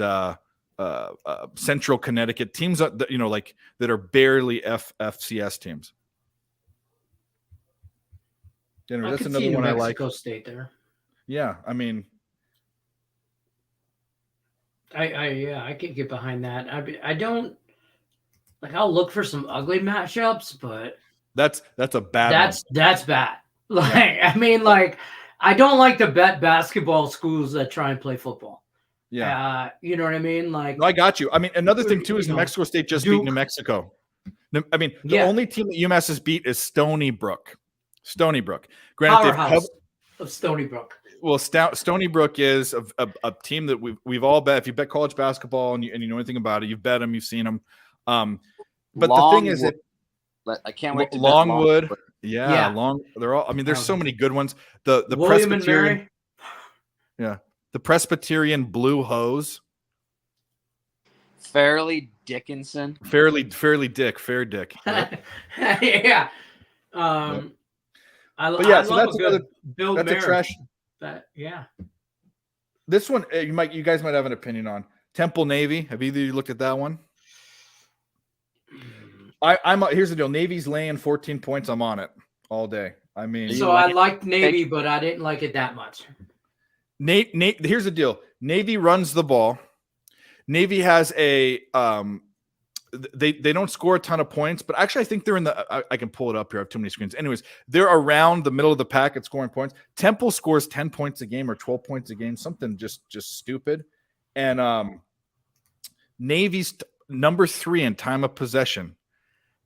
Central Connecticut teams, that are barely FCS teams. That's another one I like. Mexico State there. Yeah, I mean, I can get behind that. I don't like. I'll look for some ugly matchups, but that's a bad one. That's bad. Like, I mean, like, I don't like to bet basketball schools that try and play football. Yeah. You know what I mean? Like, no, I got you. I mean, another thing too is New Mexico State just beat New Mexico. I mean, the only team that UMass has beat is Stony Brook. Granted, powerhouse of Stony Brook. Well, Stony Brook is a team that we've all bet. If you bet college basketball and you know anything about it, you've bet them, you've seen them. But the thing is that I can't wait to Longwood. Yeah. They're all. I mean, there's so many good ones. The William Presbyterian. and Mary. Yeah, the Presbyterian Blue Hose. Fairleigh Dickinson. Fair Dick. Yep. Yeah. So that's another. Bill That's Mary. a trash. Yeah. This one you guys might have an opinion on. Temple Navy. Have either of you looked at that one? Here's the deal. Navy's laying 14 points. I'm on it all day. I mean, so I liked Navy, but I didn't like it that much. Nate, here's the deal. Navy runs the ball. Navy has a they don't score a ton of points, but actually I think they're in the I can pull it up here. I have too many screens. Anyways, they're around the middle of the pack at scoring points. Temple scores 10 points a game or 12 points a game, something just stupid. And Navy's number 3 in time of possession.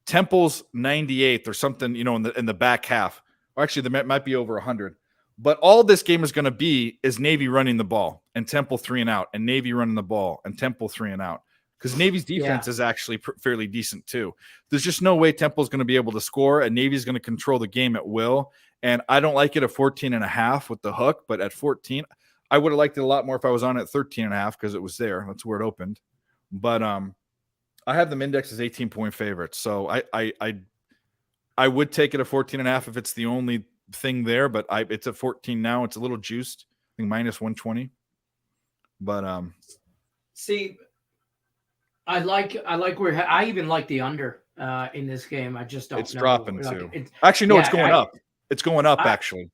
Temple's 98th or something, in the back half. Or actually, there might be over 100. But all this game is going to be is Navy running the ball and Temple 3 and out, and Navy running the ball and Temple 3 and out. Because Navy's defense is actually fairly decent too. There's just no way Temple's going to be able to score, and Navy's going to control the game at will. And I don't like it at 14.5 with the hook, but at 14, I would have liked it a lot more if I was on at 13.5 because it was there. That's where it opened. But I have them indexed as 18-point favorites, so I would take it at 14.5 if it's the only thing there. But it's at 14 now. It's a little juiced. I think minus 120. But see, I like where I even like the under in this game. I just don't. It's know. dropping like, too. Actually, no, it's going up. It's going up actually.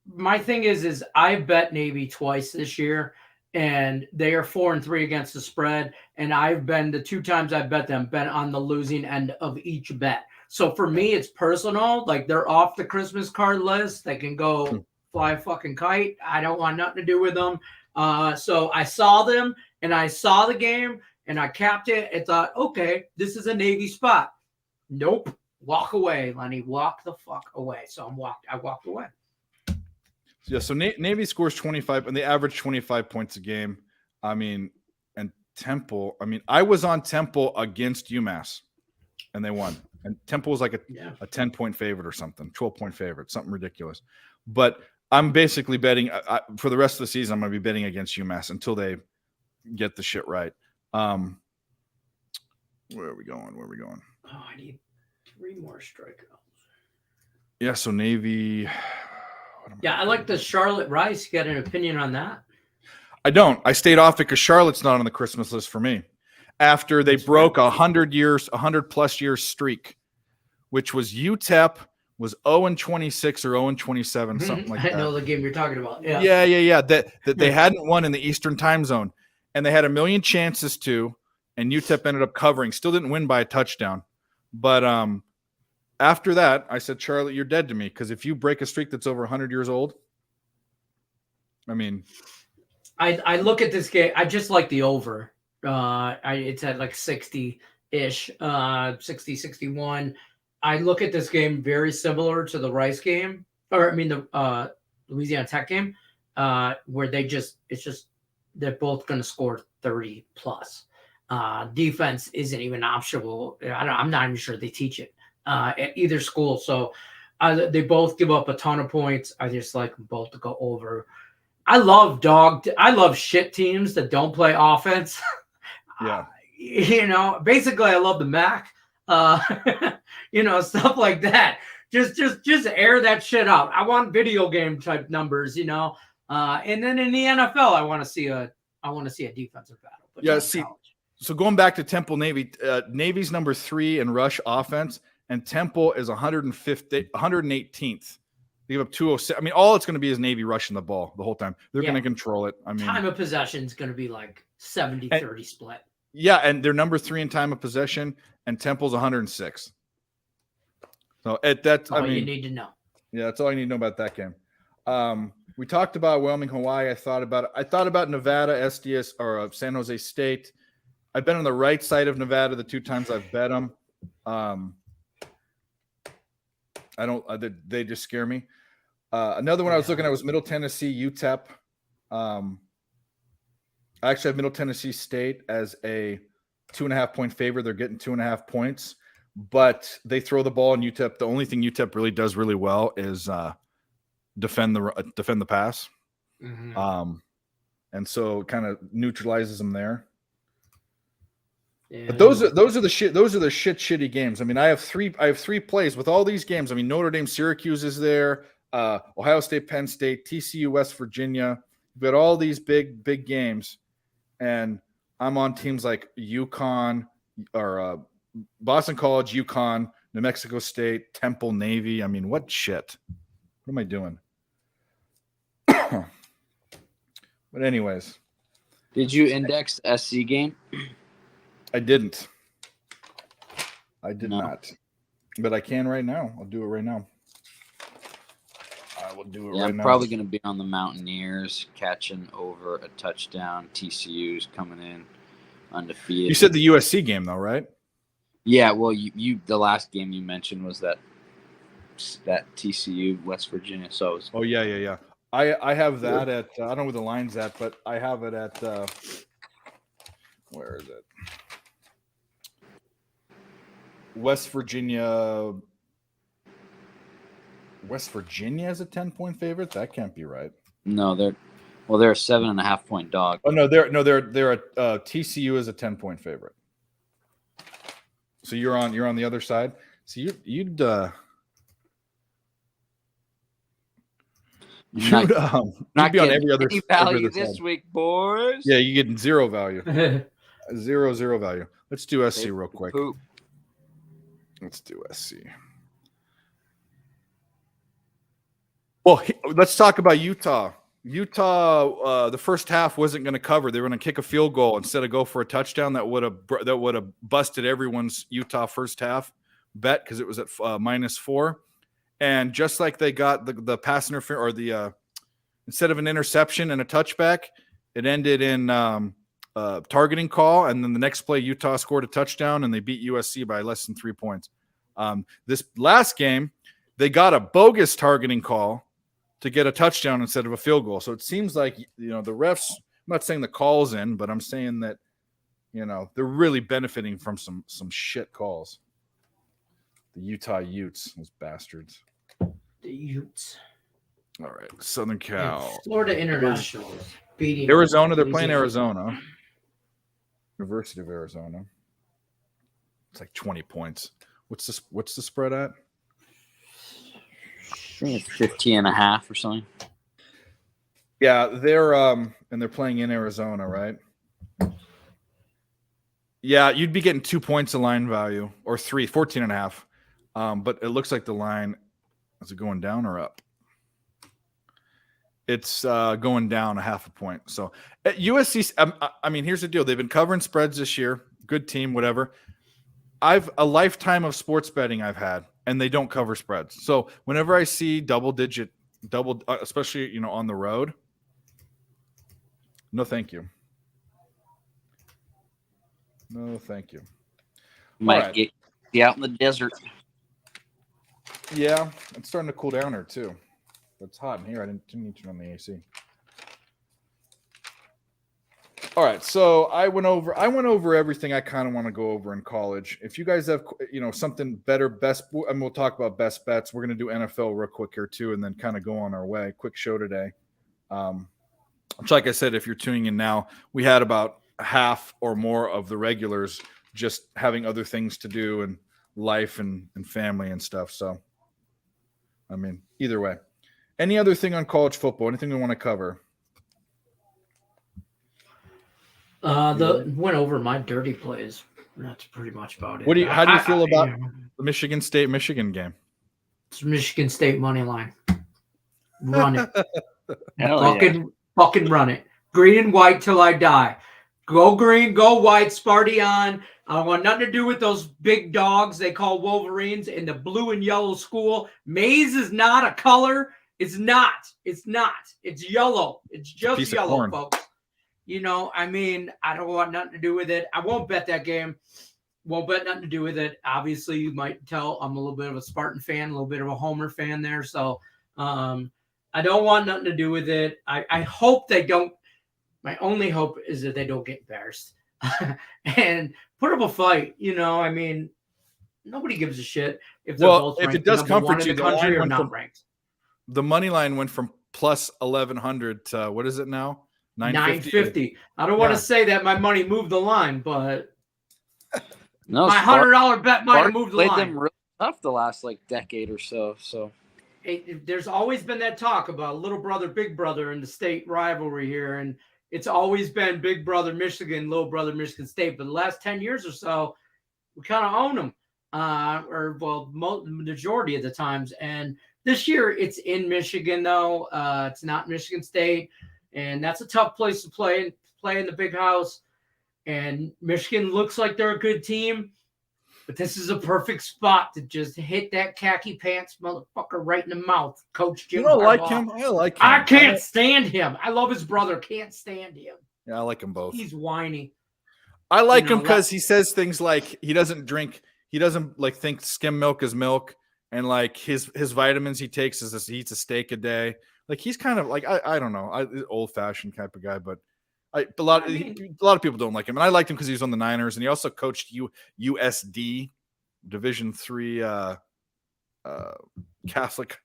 My thing is I bet Navy twice this year, and they are 4-3 against the spread. And I've been the 2 times I bet them been on the losing end of each bet. So for me, it's personal. Like, they're off the Christmas card list. They can go fly a fucking kite. I don't want nothing to do with them. So I saw them and I saw the game and I capped it and thought, okay, this is a Navy spot. Nope. Walk away, Lenny. Walk the fuck away. So I walked away. Yeah, so Navy scores 25, and they average 25 points a game. I mean, and Temple. I mean, I was on Temple against UMass, and they won. And Temple was like a 10-point favorite or something, 12-point favorite, something ridiculous. But I'm basically betting for the rest of the season. I'm going to be betting against UMass until they get the shit right. Where are we going? Oh, I need 3 more strikeouts. Yeah, so Navy. Yeah, I like the Charlotte Rice. You got an opinion on that? I don't. I stayed off it because Charlotte's not on the Christmas list for me. After they broke 100+ years streak, which was UTEP was 0-26 or 0-27, something like that. I know the game you're talking about. Yeah. That they hadn't won in the Eastern time zone, and they had a million chances to, and UTEP ended up covering. Still didn't win by a touchdown, but after that, I said, Charlotte, you're dead to me, because if you break a streak that's over 100 years old, I mean, I look at this game. I just like the over. It's at like 60-ish, 60, 61. I look at this game very similar to the Rice game, or I mean the Louisiana Tech game, where they're both going to score 30 plus. Defense isn't even optional. I'm not even sure they teach it at either school. So they both give up a ton of points. I just like them both to go over. I love shit teams that don't play offense. yeah. Basically I love the MAC. Stuff like that. Just air that shit out. I want video game type numbers, and then in the NFL, I want to see a defensive battle. But yeah, see, so going back to Temple Navy, Navy's number 3 in rush offense, and Temple is 118th. They give up 206. I mean, all it's going to be is Navy rushing the ball the whole time. They're going to control it. I mean, time of possession is going to be like 70-30 split. Yeah, and they're number 3 in time of possession, and Temple's 106. So that's all you need to know. Yeah, that's all you need to know about that game. We talked about Wyoming, Hawaii. I thought about Nevada, SDS, or San Jose State. I've been on the right side of Nevada the 2 times I've bet them. They just scare me. Another one I was looking at was Middle Tennessee, UTEP. I actually have Middle Tennessee State as a 2.5-point favorite. They're getting 2.5 points, but they throw the ball in UTEP. The only thing UTEP really does really well is defend the pass. Mm-hmm. And so it kind of neutralizes them there. Yeah, but those are the shitty games. I mean, I have three plays with all these games. I mean, Notre Dame, Syracuse is there, Ohio State, Penn State, TCU, West Virginia. We've got all these big games, and I'm on teams like UConn or Boston College, UConn, New Mexico State, Temple, Navy. I mean, what shit? What am I doing? But anyways, did you index SC game? I didn't. I did not. But I can right now. I'll do it right now. I will do it right now. I'm probably going to be on the Mountaineers catching over a touchdown. TCU's coming in undefeated. You said the USC game, though, right? Yeah, well, you the last game you mentioned was that TCU West Virginia. So it was, yeah. I have that at I don't know where the line's at, but I have it at where is it? West Virginia. West Virginia is a 10-point favorite. That can't be right. No, they're a 7.5-point dog. Oh no, they're a TCU is a 10-point favorite. So you're on the other side. So you'd be on every other value this week, boys. Yeah, you get zero value. zero value. Let's do SC real quick. Let's do SC. Well, let's talk about Utah. Utah, the first half wasn't going to cover. They were going to kick a field goal instead of go for a touchdown. That would have busted everyone's Utah first half bet because it was at -4. And just like they got the pass interference or the instead of an interception and a touchback, it ended in targeting call. And then the next play, Utah scored a touchdown and they beat USC by less than 3 points. This last game, they got a bogus targeting call to get a touchdown instead of a field goal. So it seems like, the refs, I'm not saying the call's in, but I'm saying that they're really benefiting from some shit calls. The Utah Utes, those bastards. The Utes. All right, Southern Cal. And Florida International is beating Arizona. They're playing Louisiana. Arizona. University of Arizona. It's like 20 points. What's the spread at? I think it's 50.5 or something. Yeah, they're playing in Arizona, right? Yeah, you'd be getting 2 points of line value or 14.5. But it looks like the line, is it going down or up? It's going down 0.5 point. So at USC, I mean, here's the deal. They've been covering spreads this year. Good team, whatever. I've a lifetime of sports betting I've had, and they don't cover spreads. So whenever I see double, especially, on the road, no, thank you. No, thank you. Might get out in the desert. Yeah, it's starting to cool down here too. It's hot in here. I didn't need to turn on the AC. All right, so I went over everything I kind of want to go over in college. If you guys have something better, and we'll talk about best bets. We're going to do NFL real quick here too, and then kind of go on our way. Quick show today. Which, like I said, if you're tuning in now, we had about half or more of the regulars just having other things to do and life and family and stuff. So, I mean, either way. Any other thing on college football? Anything we want to cover? Went over my dirty plays. That's pretty much about it. How do you feel about the Michigan State-Michigan game? It's Michigan State money line. Run it. Fucking run it. Green and white till I die. Go green, go white, Sparty on. I don't want nothing to do with those big dogs they call Wolverines in the blue and yellow school. Maize is not a color. It's not. It's yellow. It's just yellow, folks. I mean, I don't want nothing to do with it. I won't bet that game. Won't bet nothing to do with it. Obviously, you might tell I'm a little bit of a Spartan fan, a little bit of a Homer fan there. So I don't want nothing to do with it. I hope they don't. My only hope is that they don't get embarrassed and put up a fight. I mean, nobody gives a shit if they're both ranked. If it does comfort you, the country or not ranked. The money line went from plus 1,100 to what is it now? 950. I don't want to say that my money moved the line, but no, my $100 bet might have moved the line. Played them really tough the last decade or so. So there's always been that talk about little brother, big brother in the state rivalry here, and it's always been big brother Michigan, little brother Michigan State. But the last 10 years or so, we kind of own them, majority of the times. And this year, it's in Michigan though. It's not Michigan State. And that's a tough place to play in the big house. And Michigan looks like they're a good team, but this is a perfect spot to just hit that khaki pants motherfucker right in the mouth. Coach Jim. You don't like him? I like him. I can't stand him. I love his brother. Can't stand him. Yeah, I like them both. He's whiny. I like him because he says things like he doesn't drink. He doesn't think skim milk is milk, and his vitamins he takes is he eats a steak a day. He's kind of I don't know, old fashioned type of guy, but a lot of people don't like him, and I liked him because he was on the Niners, and he also coached USD Division III Catholic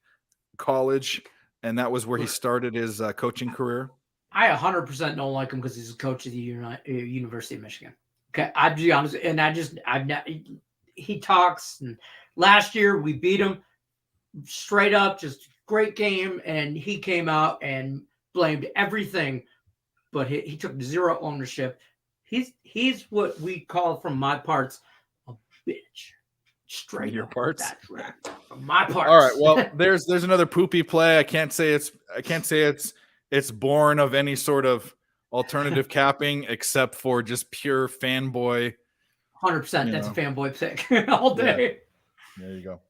college, and that was where he started his coaching career. I 100% don't like him because he's a coach of the University of Michigan. Okay, I'll be honest, and he talks. And last year we beat him straight up, just great game, and he came out and blamed everything, but he took zero ownership. He's what we call, from my parts, a bitch. Straight your up. parts. That's right. From my parts. All right. Well, there's another poopy play. I can't say it's born of any sort of alternative capping except for just pure fanboy. 100%. That's a fanboy pick all day. Yeah. There you go.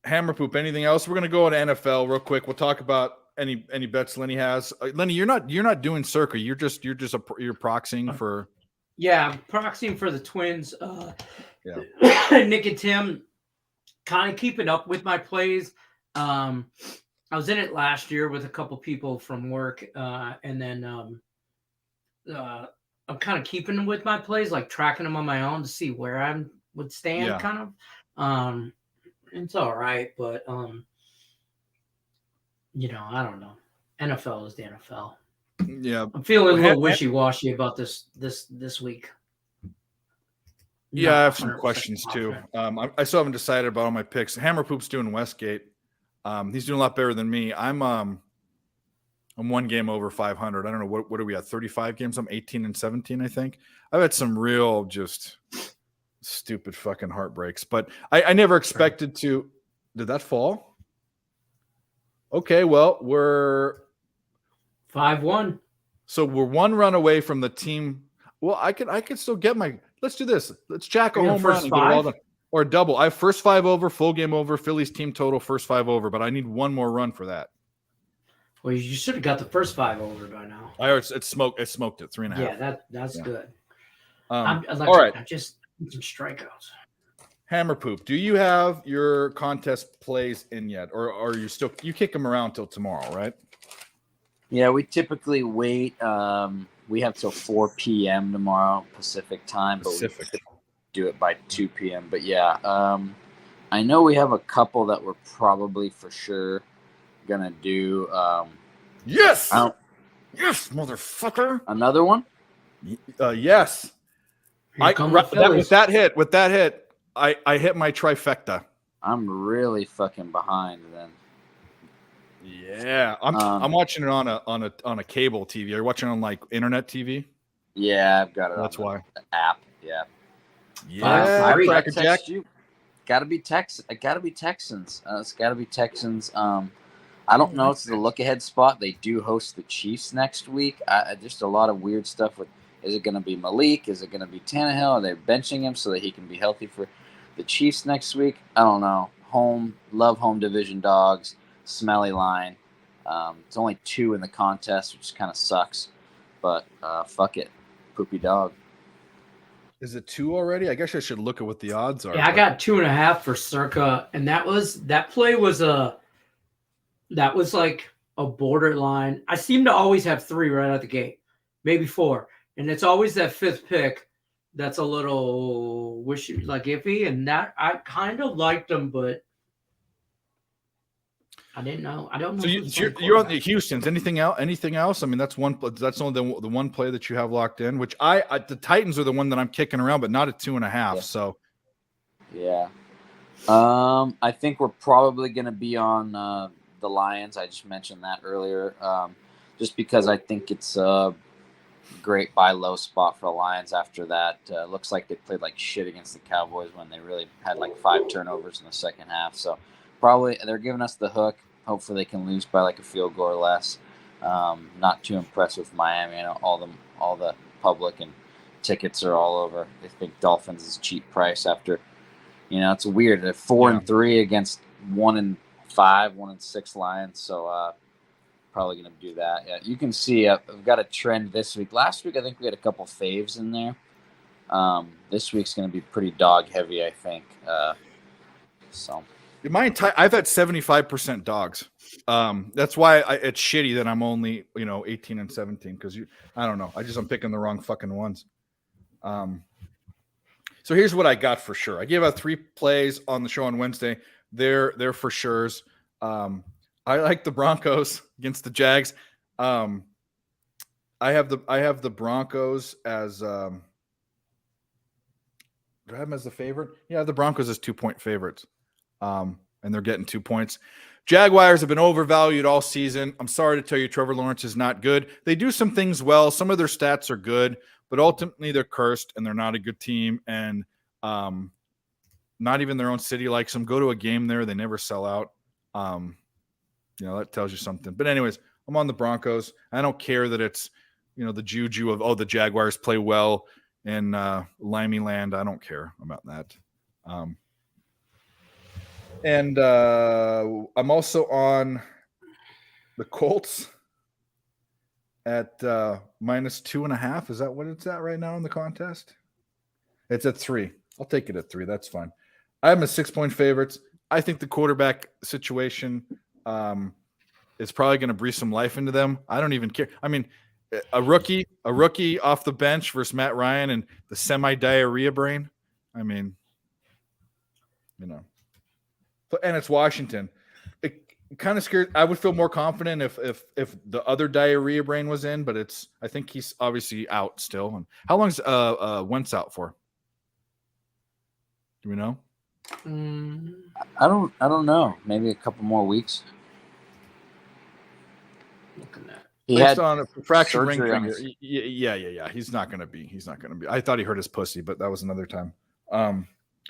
Hammer poop. Anything else? We're gonna go on NFL real quick. We'll talk about any bets Lenny has. Lenny, you're not doing circa. You're proxying for. Yeah, I'm proxying for the Twins. Yeah. Nick and Tim, kind of keeping up with my plays. I was in it last year with a couple people from work, and then I'm kind of keeping with my plays, like tracking them on my own to see where I would stand. Yeah. Kind of. It's all right, but I don't know. NFL is the NFL. Yeah. I'm feeling a little wishy-washy about this week. Yeah, I have some questions too. I still haven't decided about all my picks. Hammer Poop's doing Westgate. He's doing a lot better than me. I'm one game over 500. I don't know what are we at? 35 games. I'm 18-17. I think I've had some real just stupid fucking heartbreaks, but I never expected to. Did that fall? Okay, well we're 5-1. So we're one run away from the team. Well, I could still get my. Let's do this. Let's jack a home run and get it all done. Or a double. I have first 5 over, full game over, Phillies team total, first 5 over, but I need one more run for that. Well, you should have got the first 5 over by now. It smoked it 3.5. Yeah, that's good. All right. I'm just some strikeouts. Hammer Poop, do you have your contest plays in yet, or are you kick them around till tomorrow, right? Yeah, we typically wait. We have till 4 p.m. tomorrow Pacific time, but we do it by 2 p.m. But yeah, I know we have a couple that we're probably for sure gonna do. Yes, motherfucker. Another one. Yes. With that hit, I hit my trifecta. I'm really fucking behind then. Yeah, I'm watching it on a cable TV. Are you watching it on like internet TV? Yeah, I've got it. That's on why the app. Yeah. Yeah. Text you. Gotta be Texans. It's gotta be Texans. I don't know. It's the look ahead spot. They do host the Chiefs next week. Just a lot of weird stuff with. Is it going to be Malik? Is it going to be Tannehill? Are they benching him so that he can be healthy for the Chiefs next week? I don't know. Love home division dogs. Smelly line. It's only 2 in the contest, which kind of sucks. But fuck it. Poopy dog. Is it 2 already? I guess I should look at what the odds are. Yeah, I got 2.5 for Circa, and that play was like a borderline. I seem to always have 3 right out the gate, maybe 4. And it's always that 5th pick that's a little iffy, and that I kind of liked them, but I didn't know. I don't know. So you're on the Houston's. Anything else? I mean, that's one. That's only the one play that you have locked in. Which the Titans are the one that I'm kicking around, but not at 2.5. Yeah. So yeah, I think we're probably going to be on the Lions. I just mentioned that earlier, just because I think it's great buy low spot for the Lions after that. Looks like they played like shit against the Cowboys when they really had like 5 turnovers in the second half. So probably they're giving us the hook. Hopefully they can lose by like a field goal or less. Not too impressed with Miami. I know all the public and tickets are all over. They think Dolphins is cheap price after, it's weird. They're 4-3 against 1-5, 1-6 Lions. So probably going to do that. Yeah, you can see I've got a trend this week. Last week, I think we had a couple faves in there. This week's going to be pretty dog heavy, I think. So I've had 75% dogs. That's why it's shitty that I'm only 18-17 because I don't know. I'm picking the wrong fucking ones. So here's what I got for sure. I gave out 3 plays on the show on Wednesday. They're for sures. I like the Broncos against the Jags. I have the Broncos as do I have them as the favorite? Yeah, the Broncos as 2-point favorites. And they're getting 2 points. Jaguars have been overvalued all season. I'm sorry to tell you, Trevor Lawrence is not good. They do some things well. Some of their stats are good, but ultimately they're cursed and they're not a good team. And not even their own city likes them. Go to a game there, they never sell out. That tells you something. But anyways, I'm on the Broncos. I don't care that it's, the juju of, the Jaguars play well in Limey Land. I don't care about that. And I'm also on the Colts at -2.5. Is that what it's at right now in the contest? It's at 3. I'll take it at 3. That's fine. I have a 6-point favorites. I think the quarterback situation is probably going to breathe some life into them. I don't even care. I mean, a rookie off the bench versus Matt Ryan and the semi-diarrhea brain. I mean, and it's Washington. It kind of scared. I would feel more confident if the other diarrhea brain was in, but I think he's obviously out still. And how long's Wentz out for? Do we know? I don't know. Maybe a couple more weeks. Looking at He Based had on a fractured ring surgery on finger. his- Yeah. He's not going to be. I thought he hurt his pussy, but that was another time.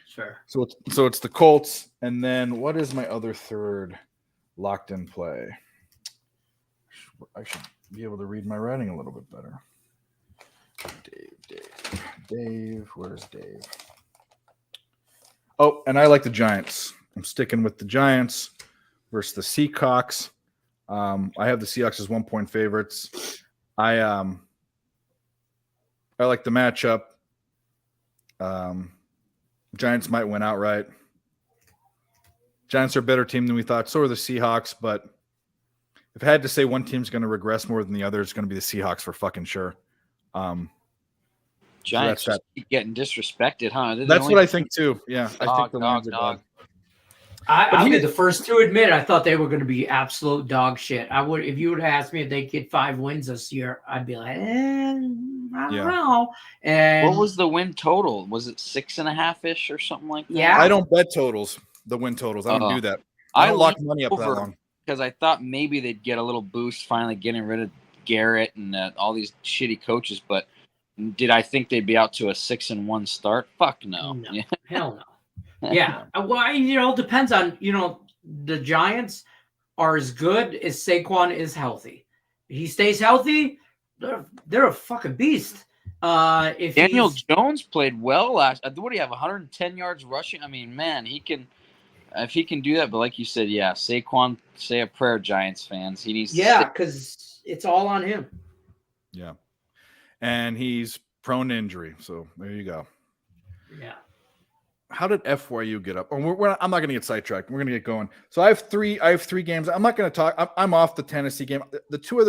sure. So it's the Colts, and then what is my other third locked in play? I should be able to read my writing a little bit better. Dave, where's Dave? Oh, and I like the Giants. I'm sticking with the Giants versus the Seahawks. I have the Seahawks as 1-point favorites. I like the matchup. Giants might win outright. Giants are a better team than we thought. So are the Seahawks, but if I had to say one team's going to regress more than the other, it's going to be the Seahawks for fucking sure. Giants so just keep getting disrespected, huh? That's what I think too. Yeah, I think the Lions are dog. bad. I'll be the first to admit I thought they were going to be absolute dog shit. I would, if you would have asked me if they get 5 wins this year, I'd be like, I don't know. And What was the win total? Was it 6.5-ish or something like that? Yeah. I don't bet totals, the win totals. I don't do that. I don't lock money up that long because I thought maybe they'd get a little boost finally getting rid of Garrett and all these shitty coaches. But did I think they'd be out to a 6-1 start? Fuck no. No. Hell no. Yeah. Well, it all depends on, the Giants are as good as Saquon is healthy. If he stays healthy, they're a fucking beast. If Daniel Jones played well last. What do you have? 110 yards rushing. I mean, man, if he can do that. But like you said, yeah, Saquon, say a prayer, Giants fans. He needs. Yeah, because it's all on him. Yeah, and he's prone to injury. So there you go. Yeah. How did FYU get up? I'm not going to get sidetracked. We're going to get going. So I have three games. I'm not going to talk. I'm off the Tennessee game. The 3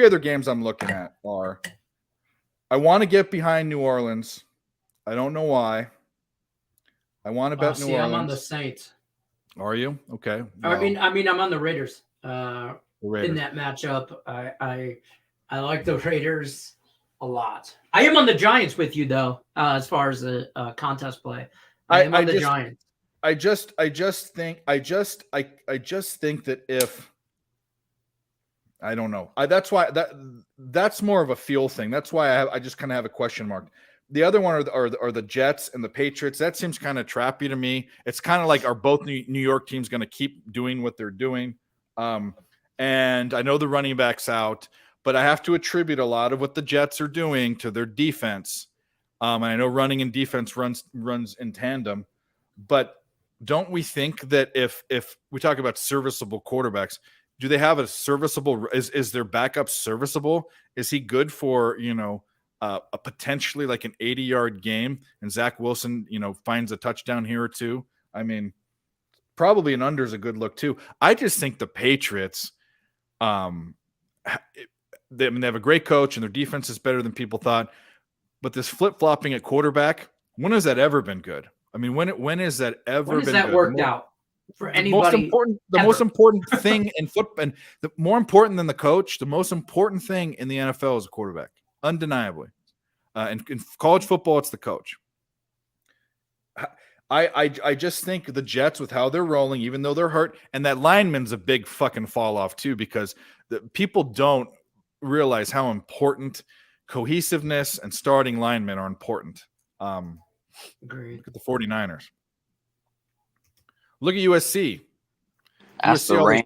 other games I'm looking at are. I want to get behind New Orleans. I don't know why. I want to bet New Orleans. I'm on the Saints. Are you? Okay. Well, I mean, I'm on the Raiders. The Raiders. In that matchup. I like the Raiders a lot. I am on the Giants with you though, as far as the contest play. I am on the Giants. I just think that if I don't know. That's more of a feel thing. That's why I just kind of have a question mark. The other one are the Jets and the Patriots. That seems kind of trappy to me. It's kind of like, are both New York teams going to keep doing what they're doing? And I know the running back's out, but I have to attribute a lot of what the Jets are doing to their defense. And I know running and defense runs in tandem, but don't we think that if we talk about serviceable quarterbacks, do they have a serviceable? Is their backup serviceable? Is he good for a potentially like an 80-yard game, and Zach Wilson finds a touchdown here or two? I mean, probably an under is a good look too. I just think the Patriots, they have a great coach and their defense is better than people thought. But this flip-flopping at quarterback, when has that ever been good? I mean, when has that ever been good? Worked out for anybody? The most important thing in football, and more important than the coach, the most important thing in the NFL is a quarterback, undeniably. And in college football, it's the coach. I just think the Jets, with how they're rolling, even though they're hurt, and that lineman's a big fucking fall off too, because people don't realize how important cohesiveness and starting linemen are important. Agreed. Look at the 49ers. Look at USC. Ask the Rams.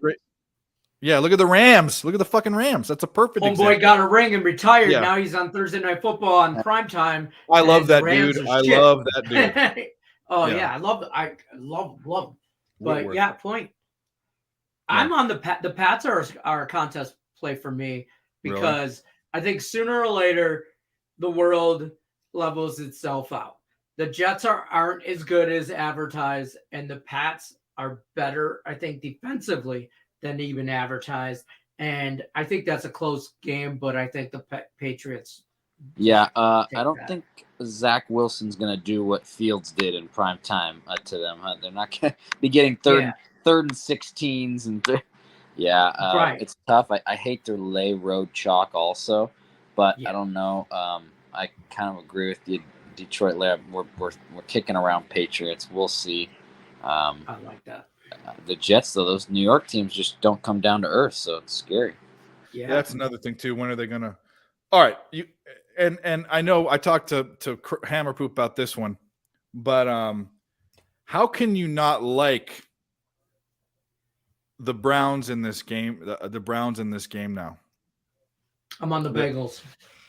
Yeah, look at the Rams. Look at the fucking Rams. That's a perfect example. Homeboy got a ring and retired. Yeah. Now he's on Thursday Night Football on primetime. I love that dude. I love that dude. Oh yeah, I love. I love. But Whitworth. Yeah, point. Yeah. I'm on the Pats are a contest play for me because I think sooner or later the world levels itself out. The Jets aren't as good as advertised, and the Pats are better, I think, defensively than even advertised. And I think that's a close game, but I think the Patriots. Yeah, I take don't that. think Zach Wilson's going to do what Fields did in prime time to them. They're not going to be getting third and 16s and yeah, Right. it's tough. I hate to lay road chalk also, but Yeah. I don't know. I kind of agree with you, Detroit. We're kicking around Patriots. We'll see. I like that. The Jets, though, those New York teams just don't come down to earth, so it's scary. Yeah, that's another thing too. When are they gonna? All right, you and I know I talked to Hammer Poop about this one, but how can you not like the Browns in this game? The Browns in this game now. I'm on the Bengals.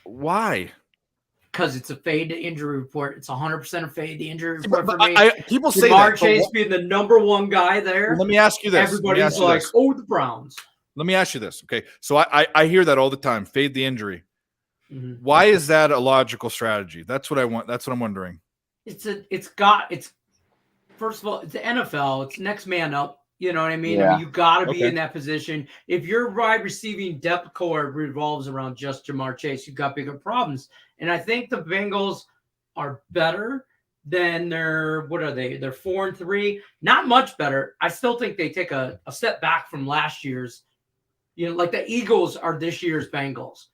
Why? Because it's a fade to injury report. It's 100% a fade to injury report for But me. people say Jamar that. Chase being the number one guy there. Let me ask you this. Everybody's like, "Oh, the Browns." Let me ask you this. Okay, so I hear that all the time. Fade the injury. Mm-hmm. Why is that a logical strategy? That's what I want. That's what I'm wondering. It's first of all, it's the NFL. It's next man up. You know what I mean? Yeah. I mean, you got to be in that position. If your wide receiving depth core revolves around just Jamar Chase, you've got bigger problems. And I think the Bengals are better than what are they? They're 4-3. Not much better. I still think they take a step back from last year's. You know, like the Eagles are this year's Bengals.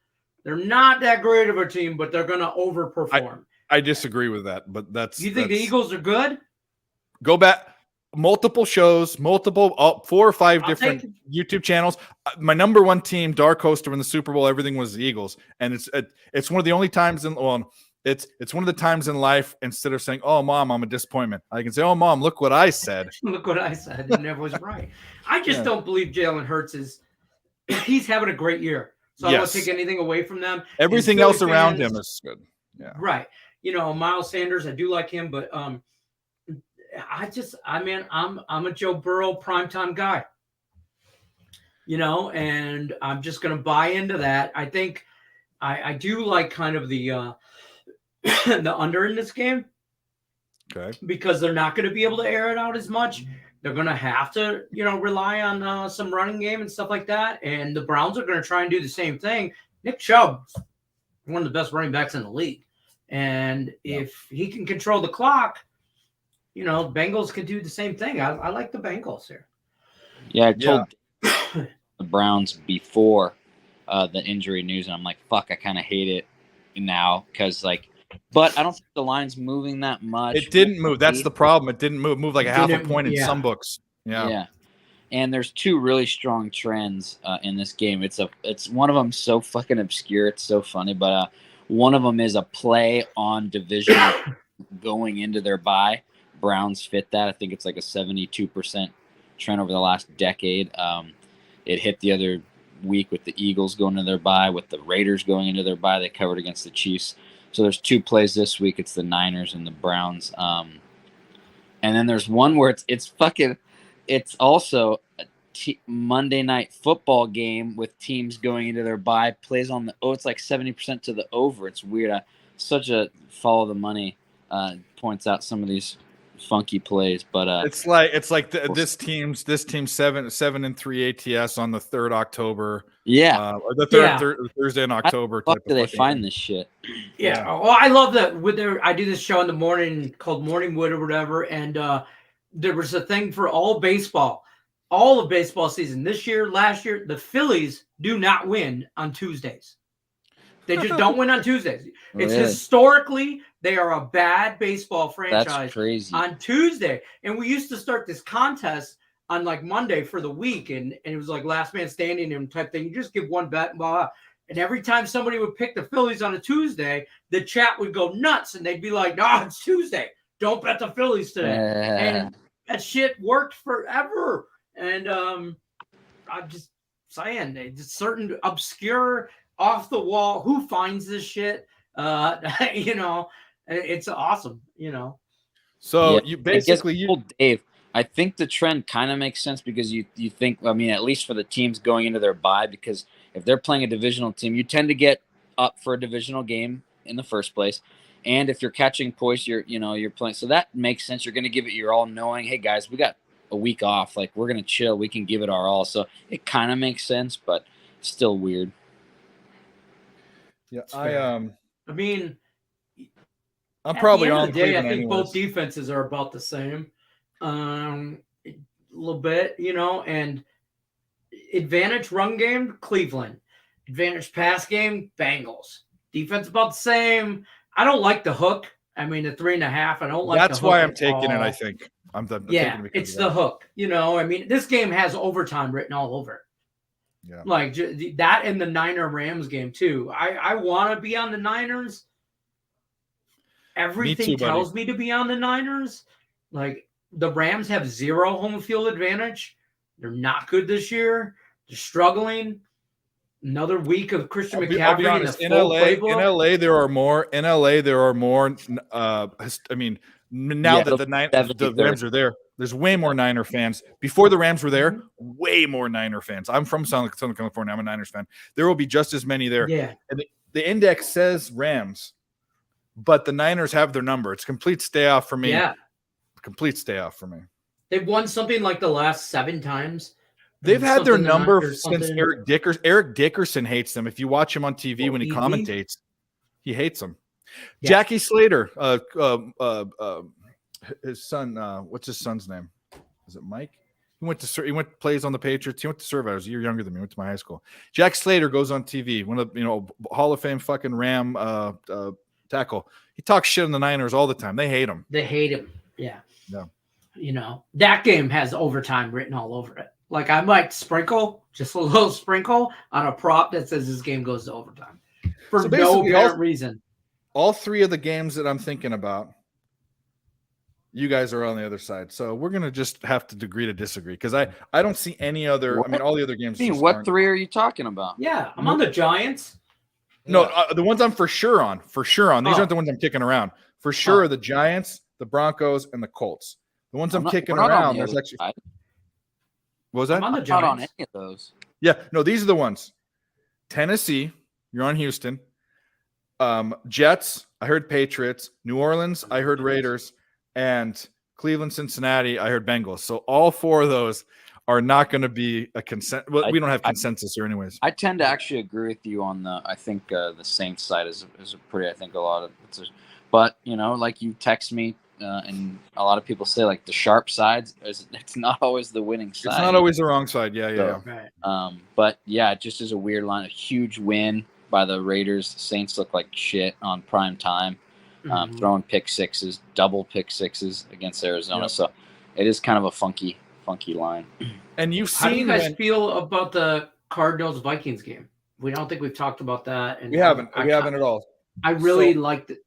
They're not that great of a team, but they're going to overperform. I disagree with that, but that's. You think the Eagles are good? Go back. Multiple shows, 4 or 5 different YouTube channels. My number one team, dark horse to win the Super Bowl, everything was the Eagles, and it's one of the only times it's one of the times in life instead of saying, "Oh, Mom, I'm a disappointment," I can say, "Oh, Mom, look what I said." Look what I said, and that was right. I just don't believe Jalen Hurts he's having a great year. So I don't want to take anything away from them. Everything else around him is good. Yeah. Right. You know, Miles Sanders, I do like him, but I'm a Joe Burrow primetime guy. You know, and I'm just gonna buy into that. I think I do like kind of the the under in this game. Okay. Because they're not going to be able to air it out as much. They're going to have to, rely on some running game and stuff like that. And the Browns are going to try and do the same thing. Nick Chubb's one of the best running backs in the league. And if he can control the clock, Bengals can do the same thing. I like the Bengals here. Yeah, I told the Browns before the injury news, and I'm like, fuck, I kind of hate it now because, but I don't think the line's moving that much. It didn't move. That's the problem. It didn't move. It moved like a half a point in some books. Yeah. And there's 2 really strong trends in this game. It's one of them so fucking obscure. It's so funny, but one of them is a play on division going into their bye. Browns fit that. I think it's like a 72% trend over the last decade. It hit the other week with the Eagles going into their bye, with the Raiders going into their bye. They covered against the Chiefs. So there's 2 plays this week. It's the Niners and the Browns. And then there's one where it's also a Monday night football game with teams going into their bye. Plays on it's like 70% to the over. It's weird. Such a follow the money points out some of these funky plays, but it's like this team's 7-3 ATS on the 3rd October. Yeah, or the third Thursday in October. How do they find this shit? Yeah. Well, I love that. I do this show in the morning called Morning Wood or whatever, and there was a thing for all of baseball season this year, last year. The Phillies do not win on Tuesdays. They just don't win on Tuesdays. It's historically they are a bad baseball franchise. That's crazy. On Tuesday, and we used to start this contest on like Monday for the week, and it was like last man standing and type thing. You just give one bet, blah, blah. And every time somebody would pick the Phillies on a Tuesday, the chat would go nuts, and they'd be like, "No, it's Tuesday. Don't bet the Phillies today." And that shit worked forever. And I'm just saying, it's certain obscure, off the wall. Who finds this shit? It's awesome. So you basically, Dave. I think the trend kind of makes sense because you think, I mean, at least for the teams going into their bye, because if they're playing a divisional team, you tend to get up for a divisional game in the first place. And if you're catching points, you're playing. So that makes sense. You're going to give it your all, knowing, hey guys, we got a week off. Like, we're going to chill. We can give it our all. So it kind of makes sense. But still weird. Yeah, I mean, I'm probably at the end on of the day, Cleveland I think anyways. both defenses are about the same, a little bit, and advantage run game, Cleveland. Advantage pass game, Bengals. Defense about the same. I don't like the hook. I mean, the 3.5. I don't like the That's hook. why I'm at taking it. all. I think I'm taking Yeah, it because it's of the that. hook. I mean, this game has overtime written all over it. Yeah. Like that and the Niner Rams game too. I want to be on the Niners. Everything Me too, buddy. tells me to be on the Niners. Like the Rams have 0 home field advantage. They're not good this year. They're struggling. Another week of Christian I'll be McCaffrey honest. in In the full LA, playbook. there are more. In LA, there are more. I mean, now Yeah, that the 70-30. Rams are there, there's way more Niner fans. Before the Rams were there, Mhm. way more Niner fans. I'm from Southern California. I'm a Niners fan. There will be just as many there. Yeah. And the index says Rams, but the Niners have their number. It's complete stay off for me. Yeah. Complete stay off for me. They've won something like the last 7 times. They've had their Something number or since something. Eric Dickerson. Eric Dickerson hates them. If you watch him on TV when he Easy. commentates, he hates them. Yeah. Jackie Slater, his son. What's his son's name? Is it Mike? He plays on the Patriots. He went to serve. I was a year younger than me. Went to my high school. Jack Slater goes on TV. One of Hall of Fame fucking Ram tackle. He talks shit on the Niners all the time. They hate him. They hate him. Yeah. Yeah. That game has overtime written all over it. Like I might sprinkle just a little sprinkle on a prop that says this game goes to overtime for So no basically, apparent reason. All 3 of the games that I'm thinking about, you guys are on the other side. So we're gonna just have to agree to disagree because I don't see any other. What? I mean, all the other games. I mean, just what aren't. 3 are you talking about? Yeah, I'm on the Giants. No, the ones I'm for sure on. These aren't the ones I'm kicking around. For sure, the Giants, the Broncos, and the Colts. The ones I'm kicking around. There's actually. Side. What was that? I'm on the I'm not on Giants. any of those. Yeah, no, these are the ones. Tennessee, you're on Houston. Jets, I heard Patriots. New Orleans, I heard Raiders. And Cleveland, Cincinnati, I heard Bengals. So all 4 of those are not going to be a consent. Well, we don't have consensus here anyways. I tend to actually agree with you on I think the Saints side is a pretty, I think a lot of but like you text me and a lot of people say like the sharp sides, it's not always the winning side. It's not always the wrong side. Yeah. Right. But yeah, it just is a weird line. A huge win by the Raiders. The Saints look like shit on prime time. Throwing pick sixes, double pick sixes against Arizona. Yep. So it is kind of a funky line. And you've seen. How do you guys feel about the Cardinals Vikings game? We don't think we've talked about that. And we haven't at all. I really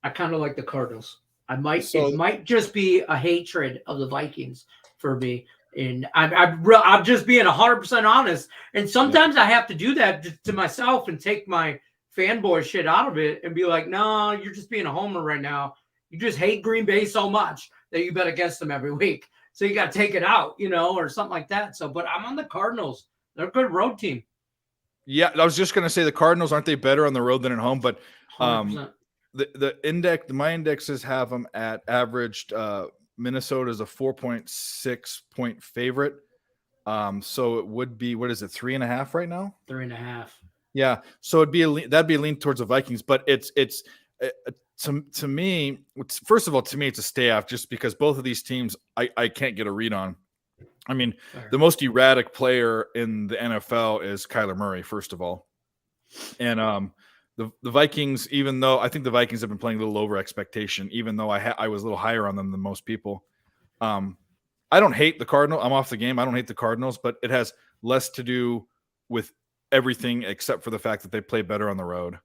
I kind of like the Cardinals. It might just be a hatred of the Vikings for me. And I'm just being 100% honest. And sometimes I have to do that to myself and take my fanboy shit out of it and be like, no, you're just being a homer right now. You just hate Green Bay so much that you bet against them every week. So you got to take it out, or something like that. So, but I'm on the Cardinals. They're a good road team. Yeah, I was just going to say the Cardinals, aren't they better on the road than at home? But 100%. my indexes have them at averaged. Minnesota is a 4.6 point favorite. So it would be, what is it, 3.5 right now? 3.5. Yeah. So that'd be a lean towards the Vikings, but it's to me, first of all, to me, it's a stay off just because both of these teams, I can't get a read on. I mean, the most erratic player in the NFL is Kyler Murray, first of all. And the Vikings, even though I think the Vikings have been playing a little over expectation, even though I was a little higher on them than most people. I don't hate the Cardinals. I'm off the game. I don't hate the Cardinals, but it has less to do with everything except for the fact that they play better on the road.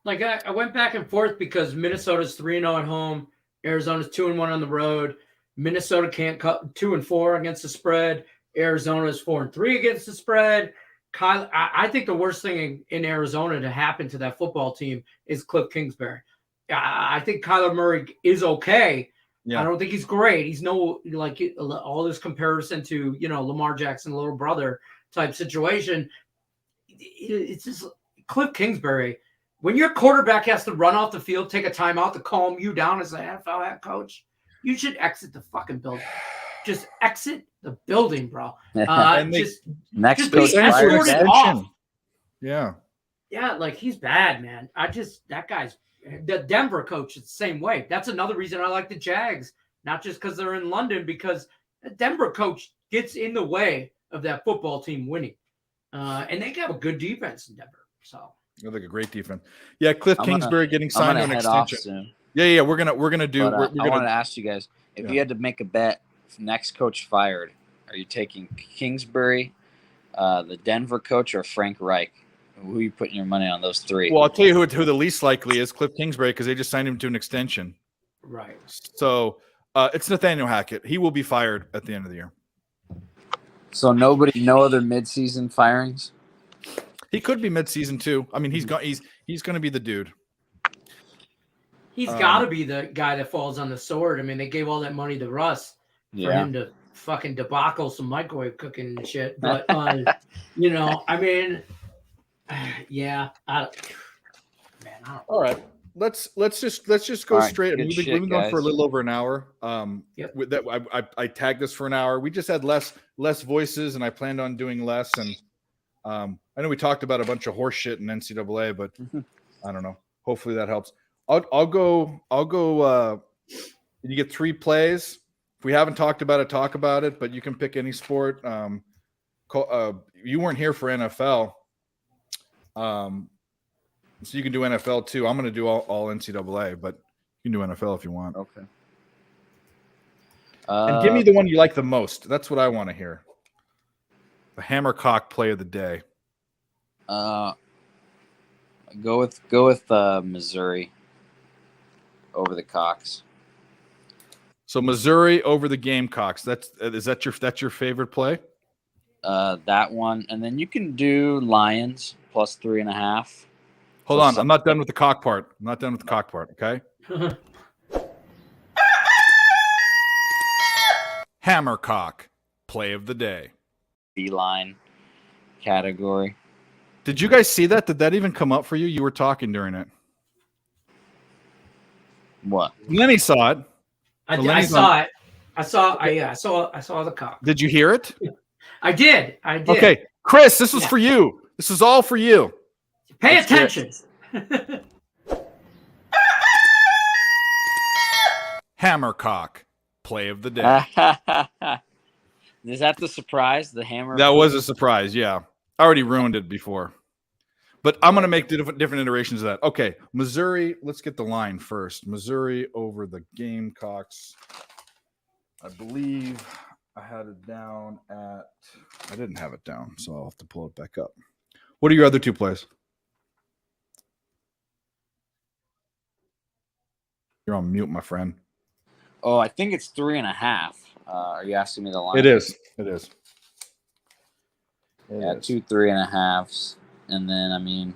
Like I went back and forth because Minnesota's 3-0 at home, Arizona's 2-1 on the road. Minnesota can't cut 2-4 against the spread. Arizona's 4-3 against the spread. I think the worst thing in Arizona to happen to that football team is Cliff Kingsbury. I think Kyler Murray is okay. Yeah. I don't think he's great. He's no like all this comparison to Lamar Jackson, little brother type situation. It's just Cliff Kingsbury. When your quarterback has to run off the field, take a timeout to calm you down as an NFL head coach, you should exit the fucking building. just exit the building, bro. And they- Just Next just coach be Thanks for fired. escorted Dad. off. Yeah. Yeah, like he's bad, man. That guy's the Denver coach is the same way. That's another reason I like the Jags, not just because they're in London, because the Denver coach gets in the way of that football team winning. And they have a good defense in Denver. So They're like a great defense. Yeah, Cliff Kingsbury getting I'm signed to gonna an head off extension. soon. Yeah, we're gonna do. But, we're I gonna, wanted to ask you guys if Yeah. you had to make a bet. Next coach fired, are you taking Kingsbury, the Denver coach, or Frank Reich? Who are you putting your money on? Those three. Well, I'll tell you who the least likely is, Cliff Kingsbury, because they just signed him to an extension. right. So it's Nathaniel Hackett. He will be fired at the end of the year. So no other midseason firings. He could be midseason too. I mean, he's going to be the dude. He's got to be the guy that falls on the sword. I mean, they gave all that money to Russ for him to fucking debacle some microwave cooking and shit. But you know, I mean, yeah, I don't. All right, let's just go All right, straight. I mean, good we've been shit, going for a guys. little over an hour. Yep. With that, I tagged this for an hour. We just had less voices, and I planned on doing less. And I know we talked about a bunch of horse shit in NCAA, but I don't know. Hopefully that helps. I'll go. You get 3 plays. If we haven't talked about it, talk about it. But you can pick any sport. You weren't here for NFL. So you can do NFL too. I'm going to do all NCAA, but you can do NFL if you want. Okay. And give me the one you like the most. That's what I want to hear. The Hammercock play of the day. Go with Missouri over the Cox. So Missouri over the Gamecocks. That's your favorite play? That one, and then you can do Lions plus 3.5. Hold on, I'm not done with the cock part. Okay. Hammercock play of the day. D-line category. Did you guys see that? Did that even come up for you? You were talking during it. What? Lenny saw it. I saw it. I saw the cock. Did you hear it? I did. Okay, Chris, this was for you. This is all for you. Pay Let's attention. Hammercock play of the day. Is that the surprise? The hammer? That was a surprise. Yeah, I already ruined it before, but I'm gonna make different iterations of that. Okay, Missouri. Let's get the line first. Missouri over the Gamecocks. I believe I had it down at. I didn't have it down, so I'll have to pull it back up. What are your other 2 plays? You're on mute, my friend. Oh, I think it's 3.5. Are you asking me the line? It is. Yeah, 2 3.5s, and then I mean,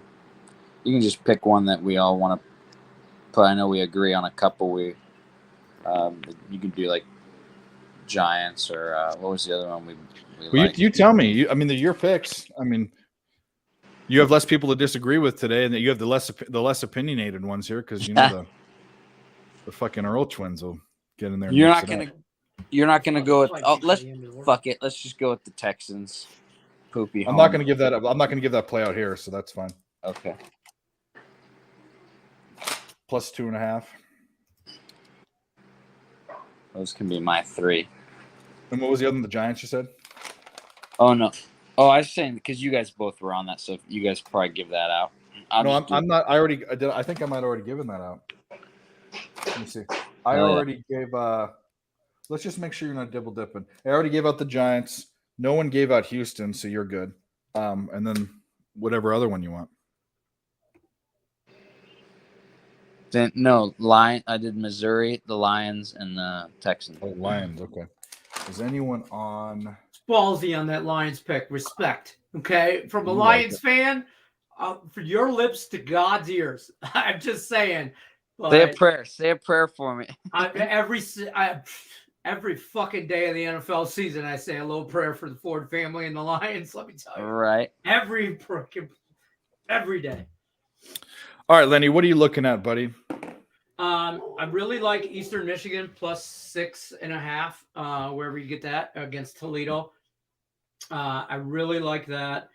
you can just pick one that we all want to put. I know we agree on a couple. You can do like Giants or what was the other one we Well, liked? you tell me. I mean, they're your picks. I mean, you have less people to disagree with today, and that you have the less opinionated ones here because you know the fucking Earl twins will get in there. And You're not gonna go with. Oh, let's fuck it. Let's just go with the Texans. Poopy. I'm not going to give that up. I'm not going to give that play out here, so that's fine. Okay. Plus 2.5. Those can be my 3. And what was the other one? The Giants, you said? Oh no. Oh, I was saying because you guys both were on that, so you guys probably give that out. I'm not. I did. I think I might have already given that out. Let me see. I already gave. Let's just make sure you're not double dipping. I already gave out the Giants. No one gave out Houston, so you're good. And then whatever other one you want. Then no, I did Missouri, the Lions, and the Texans. Oh, Lions. Okay. Is anyone on? Ballsy on that Lions pick. Respect. Okay, from a You Lions fan, for your lips to God's ears. I'm just saying. Say a prayer. Say a prayer for me. Every fucking day of the NFL season, I say a little prayer for the Ford family and the Lions. Let me tell you, Right. every day. All right, Lenny. What are you looking at, buddy? I really like Eastern Michigan plus 6.5, wherever you get that against Toledo. I really like that.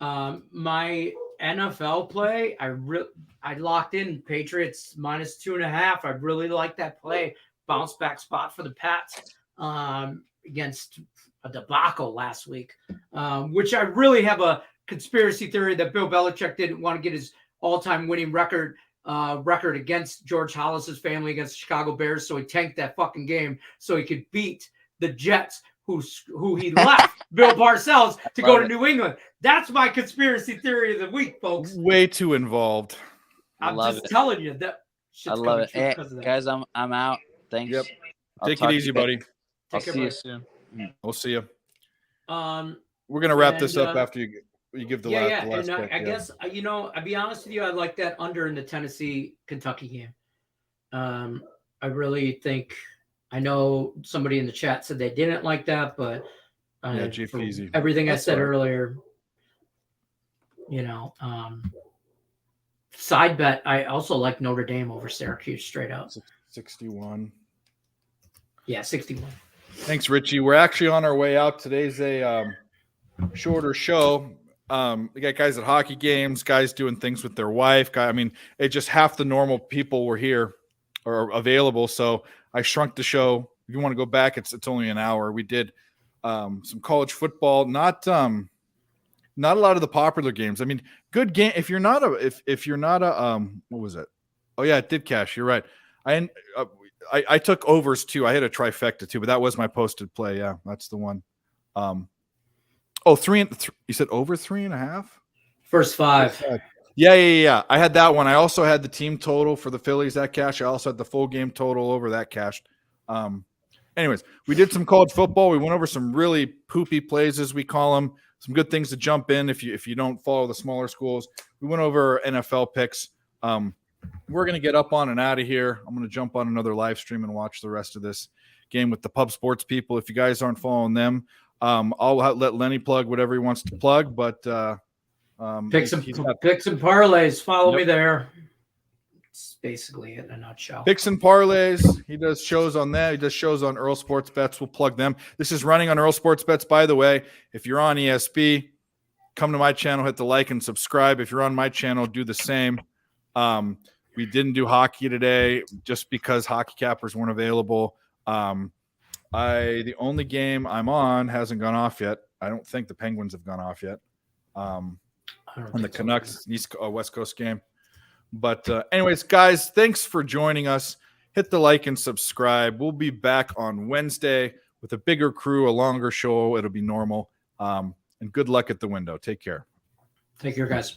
My NFL play, I locked in Patriots minus 2.5. I really like that play. Bounce back spot for the Pats against a debacle last week, which I really have a conspiracy theory that Bill Belichick didn't want to get his all-time winning record against George Hollis's family against the Chicago Bears, so he tanked that fucking game so he could beat the Jets, who he left Bill Parcells to go to New England. That's my conspiracy theory of the week, folks. Way too involved. I'm just telling you that. I love it. Hey, guys, I'm out. Thanks. Yep. Take it easy, buddy. I'll see you soon. We'll see you. We're gonna wrap this up after you give the last pick. I guess I'll be honest with you. I like that under in the Tennessee-Kentucky game. I really think. I know somebody in the chat said they didn't like that, but everything That's I said earlier, side bet. I also like Notre Dame over Syracuse straight up. 61. Yeah, 61. Thanks, Richie. We're actually on our way out. Today's a shorter show. We got guys at hockey games, guys doing things with their wife. It's just half the normal people were here or available. So I shrunk the show. If you want to go back, it's only an hour. We did some college football, not a lot of the popular games. Good game. If you're not a what was it? Oh yeah, it did cash. You're right. I took overs too. I hit a trifecta too, but that was my posted play. Yeah, that's the one. You said over 3.5? First five. Yeah. I had that one. I also had the team total for the Phillies that cash. I also had the full game total over that cashed. Anyways, we did some college football. We went over some really poopy plays, as we call them. Some good things to jump in if you don't follow the smaller schools. We went over NFL picks. We're going to get up on and out of here. I'm going to jump on another live stream and watch the rest of this game with the Pub Sports people. If you guys aren't following them, I'll let Lenny plug whatever he wants to plug. But pick some parlays. Follow me there. It's basically it in a nutshell. Picks and parlays. He does shows on that. He does shows on Earl Sports Bets. We'll plug them. This is running on Earl Sports Bets, by the way. If you're on ESB, come to my channel, hit the like and subscribe. If you're on my channel, do the same. We didn't do hockey today just because hockey cappers weren't available. The only game I'm on hasn't gone off yet. I don't think the Penguins have gone off yet. On the Canucks West Coast game. But anyways, guys, thanks for joining us. Hit the like and subscribe. We'll be back on Wednesday with a bigger crew, a longer show. It'll be normal. And good luck at the window. Take care. Take care, guys.